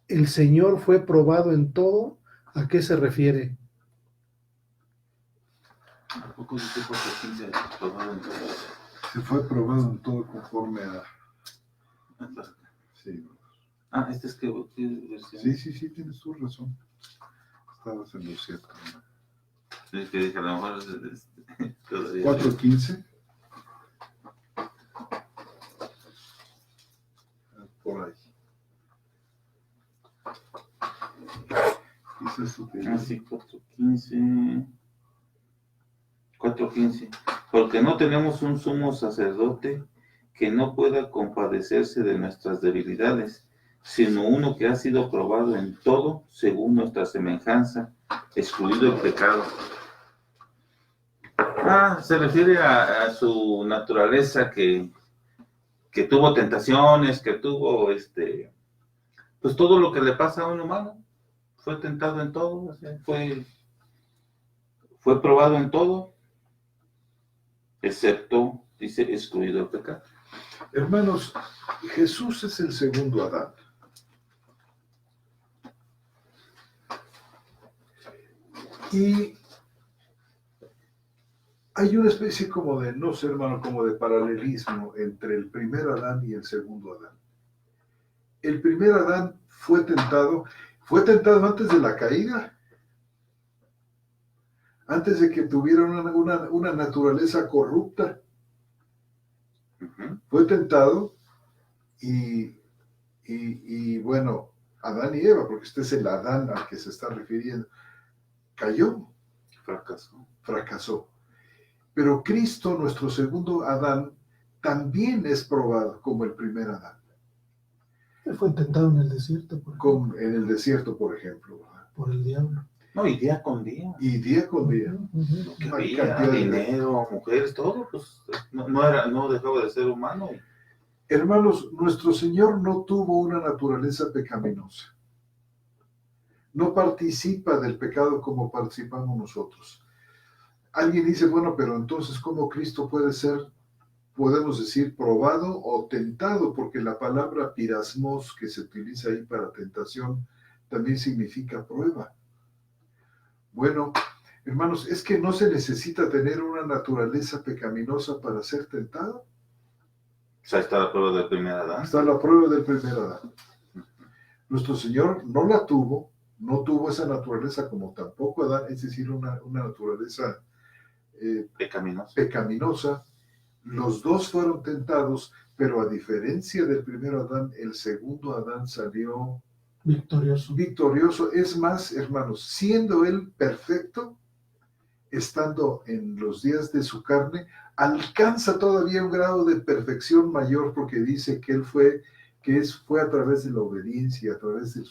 ¿El Señor fue probado en todo? ¿A qué se refiere?
¿A poco dice 4:15 probado en todo?
Se fue probado en todo conforme a... Sí,
Este es que versión.
sí, tienes tu razón. Estabas en lo cierto.
Sí, que dije, a lo mejor todavía.
4:15. Por ahí. Quizás tú te...
Sí, 4:15. 4:15. Porque no tenemos un sumo sacerdote que no pueda compadecerse de nuestras debilidades, sino uno que ha sido probado en todo según nuestra semejanza, excluido el pecado. Se refiere a su naturaleza que tuvo tentaciones, que tuvo pues todo lo que le pasa a un humano. Fue tentado en todo, o sea, fue probado en todo, excepto, dice, excluido el pecado.
Hermanos, Jesús es el segundo Adán. Y hay una especie como de, no sé hermano, como de paralelismo entre el primer Adán y el segundo Adán. El primer Adán fue tentado antes de la caída, antes de que tuviera una naturaleza corrupta. Fue tentado y bueno, Adán y Eva, porque este es el Adán al que se está refiriendo, cayó, fracasó. Pero Cristo, nuestro segundo Adán, también es probado como el primer Adán.
Él fue tentado en el desierto,
En el desierto, por ejemplo, ¿verdad?
Por el diablo.
No, y día con día.
Y día con día.
Lo que había, dinero, mujeres, todo, pues no dejaba de ser humano.
Hermanos, nuestro Señor no tuvo una naturaleza pecaminosa. No participa del pecado como participamos nosotros. Alguien dice, bueno, pero entonces, ¿cómo Cristo puede ser, podemos decir, probado o tentado? Porque la palabra pirasmos que se utiliza ahí para tentación también significa prueba. Bueno, hermanos, ¿es que no se necesita tener una naturaleza pecaminosa para ser tentado?
O sea, está la prueba del primer Adán.
Está la prueba del primer Adán. Nuestro Señor no la tuvo, no tuvo esa naturaleza como tampoco Adán, es decir, una naturaleza pecaminosa. Los dos fueron tentados, pero a diferencia del primer Adán, el segundo Adán salió victorioso. Es más, hermanos, siendo él perfecto, estando en los días de su carne, alcanza todavía un grado de perfección mayor, porque dice que él fue a través de la obediencia, a través del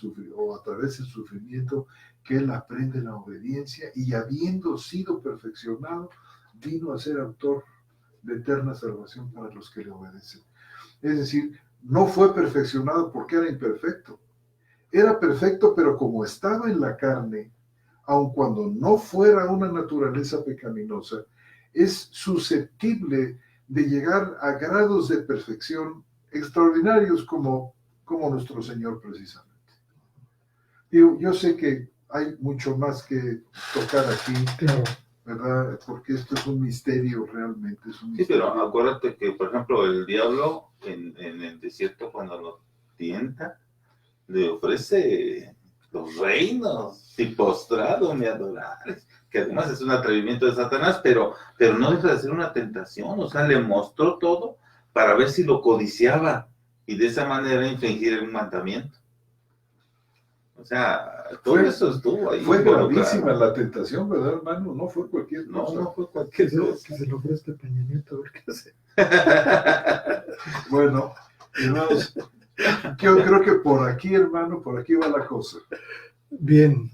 sufrimiento, que él aprende la obediencia, y habiendo sido perfeccionado, vino a ser autor de eterna salvación para los que le obedecen. Es decir, no fue perfeccionado porque era imperfecto. Era perfecto, pero como estaba en la carne, aun cuando no fuera una naturaleza pecaminosa, es susceptible de llegar a grados de perfección extraordinarios como nuestro Señor precisamente. Yo sé que hay mucho más que tocar aquí,
claro,
¿verdad? Porque esto es un misterio realmente. Es un
sí,
misterio.
pero acuérdate que, por ejemplo, el diablo en el desierto, cuando lo tienta, le ofrece los reinos, y postrado me adorares, que además es un atrevimiento de Satanás, pero no deja de ser una tentación. O sea, le mostró todo para ver si lo codiciaba y de esa manera infringir un mandamiento. O sea, todo eso estuvo ahí.
Fue gravísima la tentación, ¿verdad, hermano? No fue cualquier cosa.
No fue cualquier cosa.
Que se lo ofrezca Peña Nieto, a ver qué hace.
Bueno, hermanos, yo creo que por aquí, hermano, por aquí va la cosa.
Bien.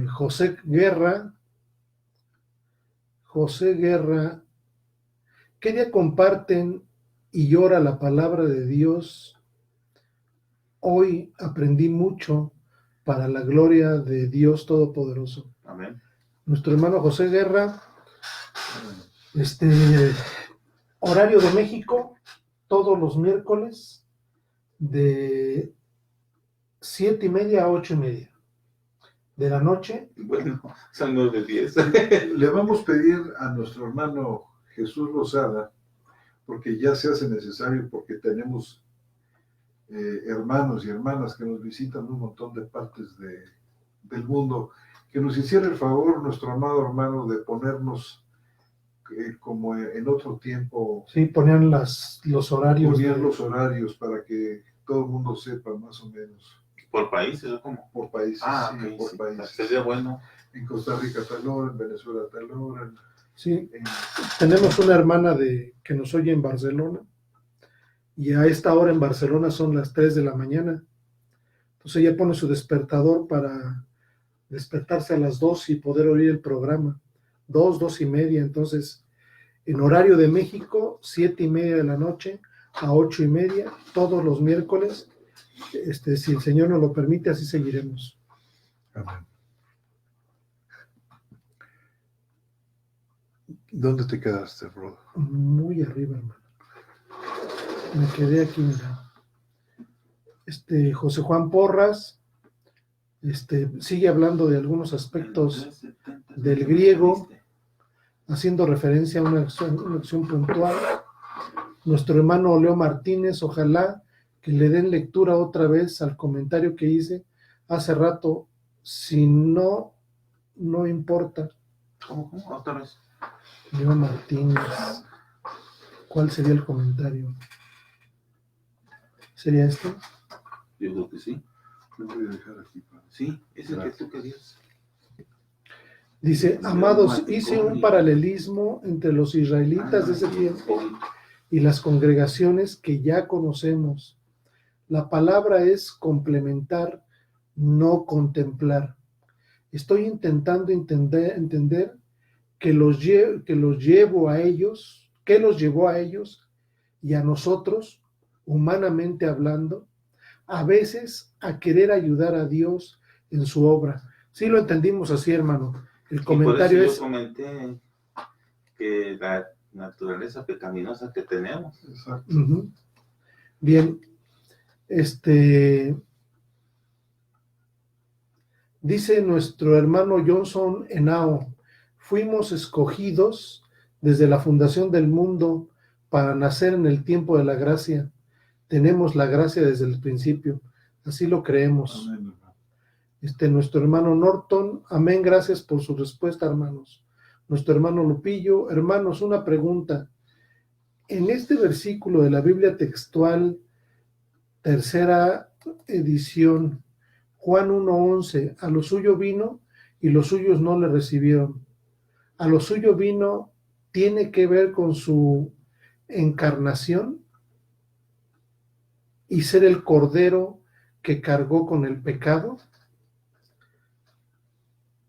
José Guerra, ¿qué día comparten y llora la palabra de Dios? Hoy aprendí mucho para la gloria de Dios Todopoderoso.
Amén.
Nuestro hermano José Guerra, horario de México, todos los miércoles, de 7:30 a 8:30. de la noche.
Bueno, son 9:10.
Le vamos a pedir a nuestro hermano Jesús Lozada, porque ya se hace necesario, porque tenemos hermanos y hermanas que nos visitan de un montón de partes del mundo, que nos hiciera el favor, nuestro amado hermano, de ponernos como en otro tiempo,
Sí, ponían los horarios.
ponían los horarios para que todo el mundo sepa más o menos.
¿Por países o cómo?
Por países,
Ah,
sí,
ok,
por
sí.
países.
Sería bueno.
En Costa Rica tal hora, en Venezuela tal hora.
Sí, tenemos una hermana que nos oye en Barcelona, y a esta hora en Barcelona son las 3 de la mañana. Entonces ella pone su despertador para despertarse a las 2 y poder oír el programa. 2:30. Entonces, en horario de México, 7:30 de la noche a 8:30, todos los miércoles. Si el Señor nos lo permite, así seguiremos.
Amén. ¿Dónde te quedaste, Rodo?
Muy arriba, hermano. Me quedé aquí, mira. José Juan Porras sigue hablando de algunos aspectos del griego, haciendo referencia a una acción puntual. Nuestro hermano Leo Martínez, ojalá que le den lectura otra vez al comentario que hice hace rato. Si no importa.
¿Cómo? Otra vez.
Leo Martínez, ¿cuál sería el comentario? ¿Sería este?
Yo creo que sí.
Lo voy a dejar aquí.
Sí, es el que tú querías.
Dice, amados, hice un paralelismo entre los israelitas de ese tiempo y las congregaciones que ya conocemos. La palabra es complementar, no contemplar. Estoy intentando entender que los llevó a ellos y a nosotros, humanamente hablando, a veces a querer ayudar a Dios en su obra. Sí lo entendimos así, hermano. El comentario es...
Yo comenté que la naturaleza pecaminosa que tenemos.
Exacto.
Bien. Dice nuestro hermano Johnson Henao, fuimos escogidos desde la fundación del mundo para nacer en el tiempo de la gracia. Tenemos la gracia desde el principio. Así lo creemos.
Amén.
Nuestro hermano Norton, amén, gracias por su respuesta, hermanos. Nuestro hermano Lupillo, hermanos, una pregunta. En este versículo de la Biblia textual, tercera edición, Juan 1:11, a lo suyo vino y los suyos no le recibieron. A lo suyo vino, ¿tiene que ver con su encarnación y ser el cordero que cargó con el pecado?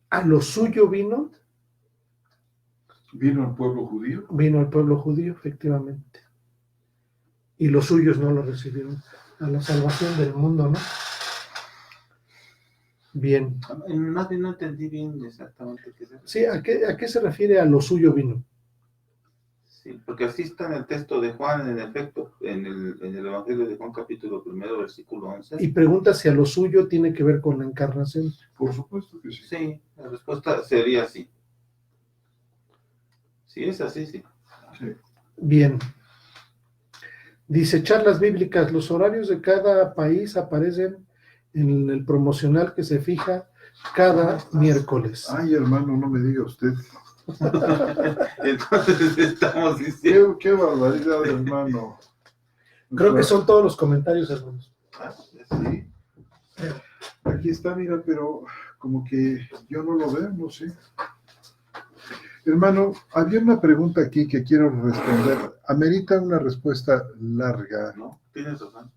A lo suyo vino.
¿Vino al pueblo judío?
Vino al pueblo judío, efectivamente. Y los suyos no lo recibieron. A la salvación del mundo, ¿no? Bien.
Más bien no entendí bien exactamente qué se refiere.
Sí, ¿a qué se refiere a lo suyo vino?
Sí, porque así está en el texto de Juan, en efecto, en el Evangelio de Juan capítulo 1, versículo 11.
Y pregunta si a lo suyo tiene que ver con la encarnación.
Por supuesto que sí.
Sí, la respuesta sería sí. Si es así, sí.
Sí.
Bien. Dice, charlas bíblicas, los horarios de cada país aparecen en el promocional que se fija cada miércoles.
Ay, hermano, no me diga usted.
Entonces estamos diciendo...
Qué barbaridad, hermano.
Creo que son todos los comentarios, hermanos.
Sí. Aquí está, mira, pero como que yo no lo veo, no sé. Hermano, había una pregunta aquí que quiero responder. Amerita una respuesta larga.
No, tienes razón.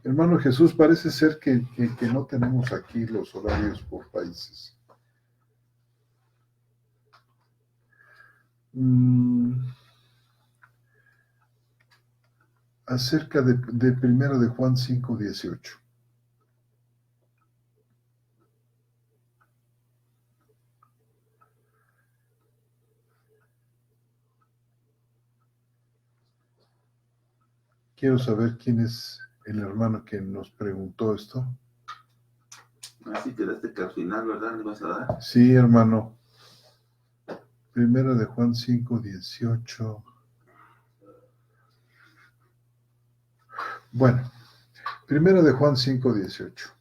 Hermano Jesús, parece ser que no tenemos aquí los horarios por países. Acerca de primero de Juan 5:18. Quiero saber quién es el hermano que nos preguntó esto.
Así quedaste que al final, ¿verdad? ¿Le vas a dar?
Sí, hermano. Primera de Juan 5:18. Bueno, primera de Juan 5:18.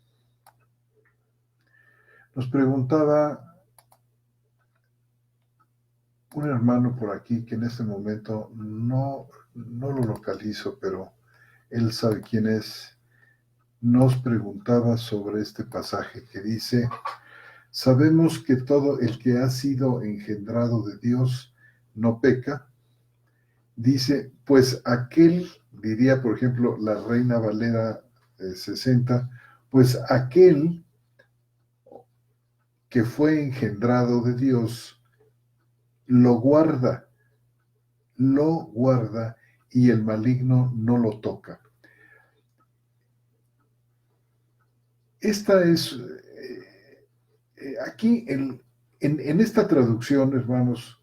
Nos preguntaba un hermano por aquí que en este momento no lo localizo, pero él sabe quién es. Nos preguntaba sobre este pasaje que dice: sabemos que todo el que ha sido engendrado de Dios no peca. Dice, pues aquel, diría por ejemplo la Reina Valera 60, pues aquel que fue engendrado de Dios lo guarda, y el maligno no lo toca. Esta es, aquí en esta traducción, hermanos,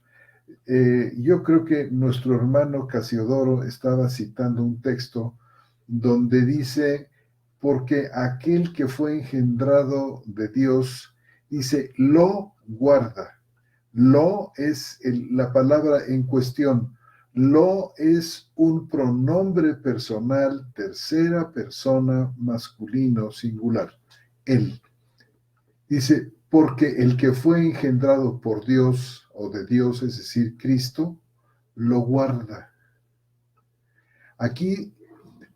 yo creo que nuestro hermano Casiodoro estaba citando un texto donde dice, porque aquel que fue engendrado de Dios, dice, lo guarda. Lo es la palabra en cuestión. Lo es un pronombre personal, tercera persona, masculino, singular. Él. Dice, porque el que fue engendrado por Dios o de Dios, es decir, Cristo, lo guarda. Aquí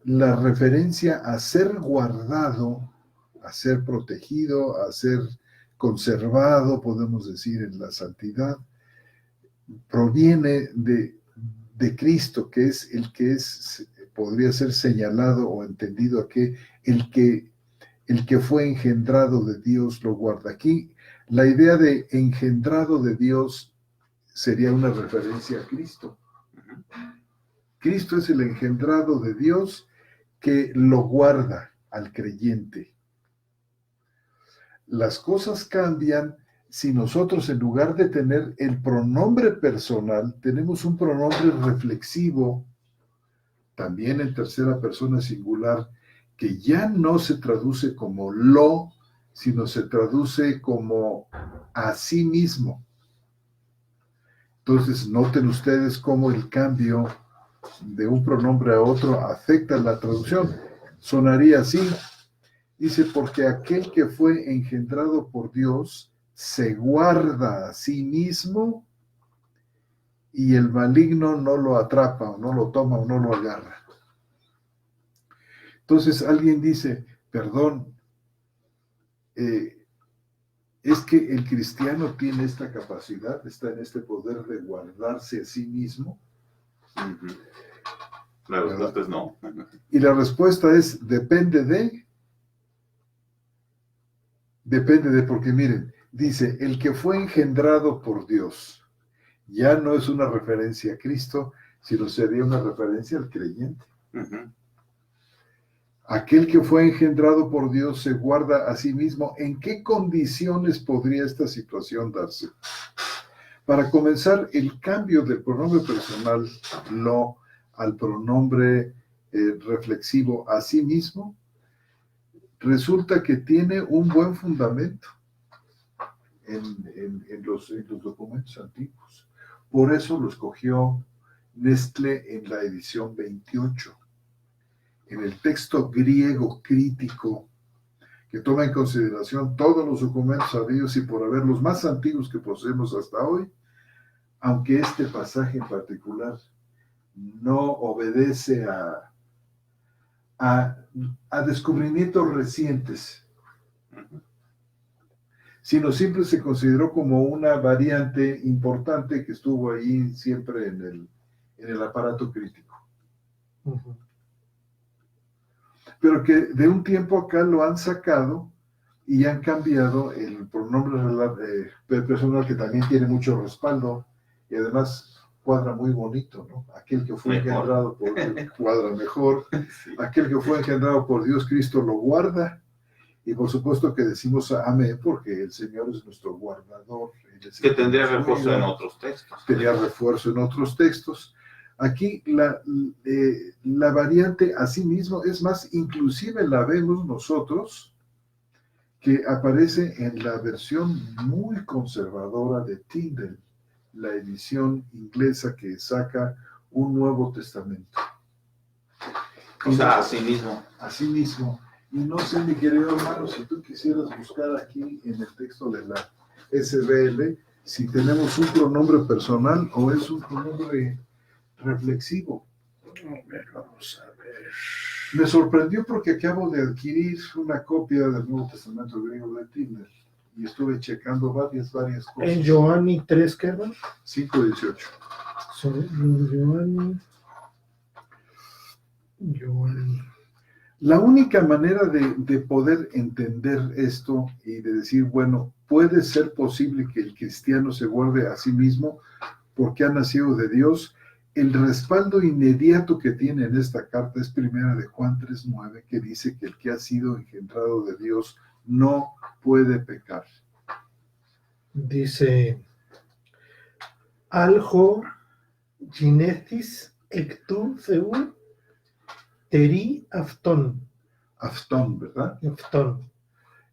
la referencia a ser guardado, a ser protegido, a ser conservado, podemos decir, en la santidad, proviene de Cristo, que es el que podría ser señalado o entendido aquí, el que fue engendrado de Dios lo guarda. Aquí la idea de engendrado de Dios sería una referencia a Cristo. Cristo es el engendrado de Dios que lo guarda al creyente. Las cosas cambian si nosotros, en lugar de tener el pronombre personal, tenemos un pronombre reflexivo, también en tercera persona singular, que ya no se traduce como lo, sino se traduce como a sí mismo. Entonces, noten ustedes cómo el cambio de un pronombre a otro afecta la traducción. Sonaría así. Dice, porque aquel que fue engendrado por Dios se guarda a sí mismo y el maligno no lo atrapa o no lo toma o no lo agarra. Entonces alguien dice, perdón, es que el cristiano tiene esta capacidad, está en este poder de guardarse a sí mismo.
Uh-huh. La respuesta es no.
Y la respuesta es, depende de, porque miren, dice, el que fue engendrado por Dios, ya no es una referencia a Cristo, sino sería una referencia al creyente. Uh-huh. Aquel que fue engendrado por Dios se guarda a sí mismo. ¿En qué condiciones podría esta situación darse? Para comenzar, el cambio del pronombre personal, lo, al pronombre reflexivo a sí mismo, resulta que tiene un buen fundamento en los documentos antiguos. Por eso lo escogió Nestlé en la edición 28. En el texto griego crítico, que toma en consideración todos los documentos habidos y por haber los más antiguos que poseemos hasta hoy, aunque este pasaje en particular no obedece a descubrimientos recientes, sino siempre se consideró como una variante importante que estuvo ahí siempre en el aparato crítico. Uh-huh. Pero que de un tiempo acá lo han sacado y han cambiado el pronombre personal, que también tiene mucho respaldo y además cuadra muy bonito, ¿no? Aquel que fue engendrado por Dios cuadra mejor. Sí. Aquel que fue engendrado por Dios, Cristo lo guarda. Y por supuesto que decimos amén, porque el Señor es nuestro guardador.
Que tendría refuerzo en otros textos.
Tendría refuerzo en otros textos. Aquí la variante a sí mismo, es más, inclusive la vemos nosotros que aparece en la versión muy conservadora de Tyndale, la edición inglesa que saca un Nuevo Testamento.
O sea, así mismo.
Así mismo. Y no sé, mi querido hermano, si tú quisieras buscar aquí en el texto de la SBL, si tenemos un pronombre personal o es un pronombre reflexivo.
A ver, vamos a ver.
Me sorprendió porque acabo de adquirir una copia del Nuevo Testamento griego de Tyndale y estuve checando varias cosas.
En Giovanni 3, ¿qué era?
5:18.
Giovanni.
La única manera de poder entender esto y de decir, bueno, puede ser posible que el cristiano se guarde a sí mismo porque ha nacido de Dios. El respaldo inmediato que tiene en esta carta es primera de Juan 3:9, que dice que el que ha sido engendrado de Dios no puede pecar.
Dice, aljo ginetis ectu theu teri afton.
Aftón, ¿verdad?
Afton.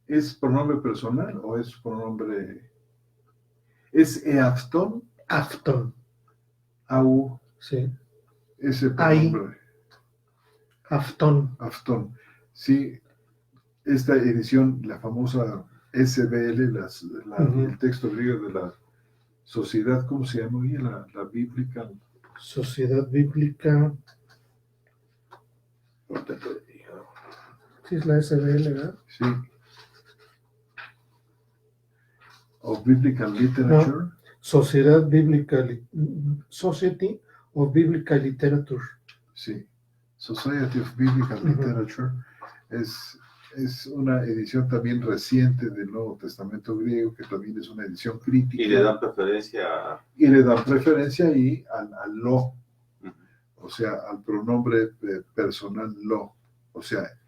¿Es pronombre personal o es pronombre? ¿Es eaftón?
Afton.
Au,
Sí.
ese pronombre.
Afton.
Aftón. Sí, esta edición, la famosa SBL, el texto griego de la sociedad, ¿cómo se llama? Oye, la bíblica.
Sociedad Bíblica. Sí, es la SBL, ¿verdad?
Sí. O Biblical Literature.
No. Sociedad Bíblica, Society of Biblical Literature.
Sí. Society of Biblical Literature es una edición también reciente del Nuevo Testamento griego, que también es una edición crítica.
Y le dan preferencia.
Y le dan preferencia ahí al lo, o sea, al pronombre personal lo. O sea,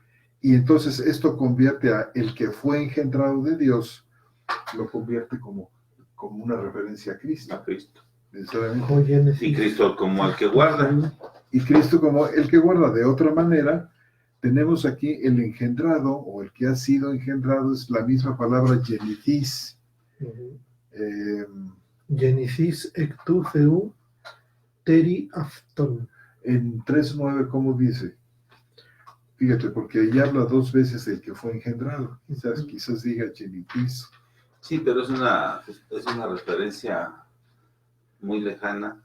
y entonces esto convierte a el que fue engendrado de Dios, lo convierte como una referencia a Cristo.
A Cristo.
Necesariamente.
Y Cristo como el que guarda.
Y Cristo como el que guarda. De otra manera, tenemos aquí el engendrado, o el que ha sido engendrado, es la misma palabra genitis.
Genitis ectu theu teri afton.
En 3:9, ¿cómo dice? Fíjate, porque ahí habla dos veces del que fue engendrado. Quizás diga genitis.
Sí, pero es una referencia muy lejana.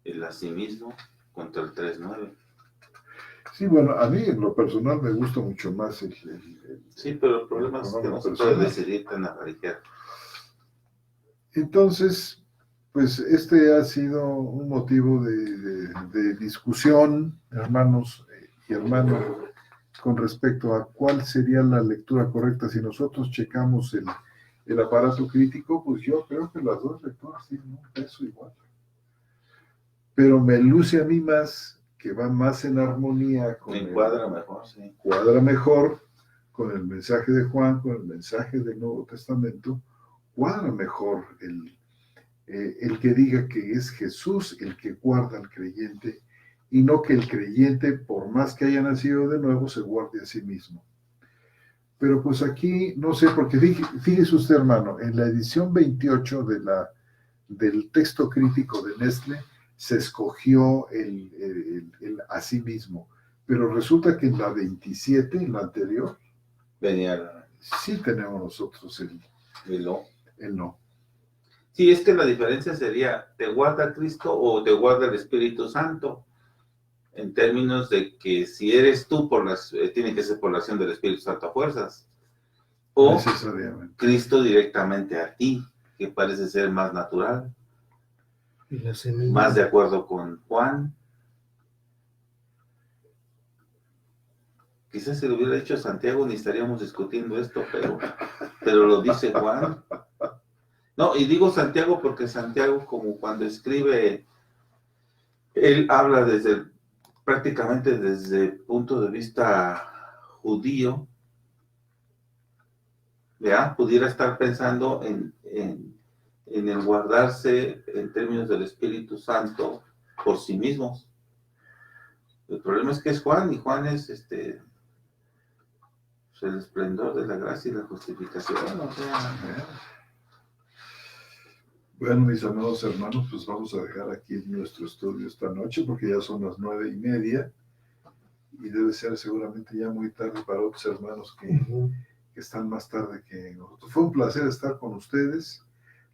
El asimismo contra el 3:9.
Sí, bueno, a mí en lo personal me gusta mucho más el
sí, pero el problema es que no se puede decidir tan a la ligera.
Entonces, pues este ha sido un motivo de discusión, hermanos y hermanas, con respecto a cuál sería la lectura correcta. Si nosotros checamos el aparato crítico, pues yo creo que las dos lecturas tienen un peso igual. Pero me luce a mí más que va más en armonía con cuadra mejor con el mensaje de Juan, con el mensaje del Nuevo Testamento, cuadra mejor el que diga que es Jesús el que guarda al creyente y no que el creyente, por más que haya nacido de nuevo, se guarde a sí mismo. Pero pues aquí, no sé, porque fíjese usted, hermano, en la edición 28 del texto crítico de Nestle, se escogió el a sí mismo, pero resulta que en la 27, en la anterior, sí tenemos nosotros el no.
Sí, es que la diferencia sería, ¿te guarda Cristo o te guarda el Espíritu Santo? En términos de que si eres tú, tiene que ser por la acción del Espíritu Santo a fuerzas, o Cristo directamente a ti, que parece ser más natural. Más de acuerdo con Juan. Quizás si lo hubiera dicho Santiago ni estaríamos discutiendo esto, pero lo dice Juan. No, y digo Santiago porque Santiago, como cuando escribe, él habla prácticamente desde el punto de vista judío. ¿Ya? Pudiera estar pensando en el guardarse en términos del Espíritu Santo por sí mismos. El problema es que es Juan, y Juan es pues, el esplendor de la gracia y la justificación. O sea,
bueno, mis amados hermanos, pues vamos a dejar aquí nuestro estudio esta noche porque ya son las 9:30 y debe ser seguramente ya muy tarde para otros hermanos que están más tarde que nosotros. Fue un placer estar con ustedes.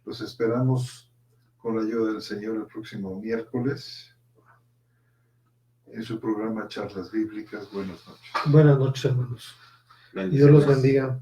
Los esperamos con la ayuda del Señor el próximo miércoles en su programa Charlas Bíblicas. Buenas noches.
Buenas noches, hermanos.
bendiciones.
Dios los bendiga.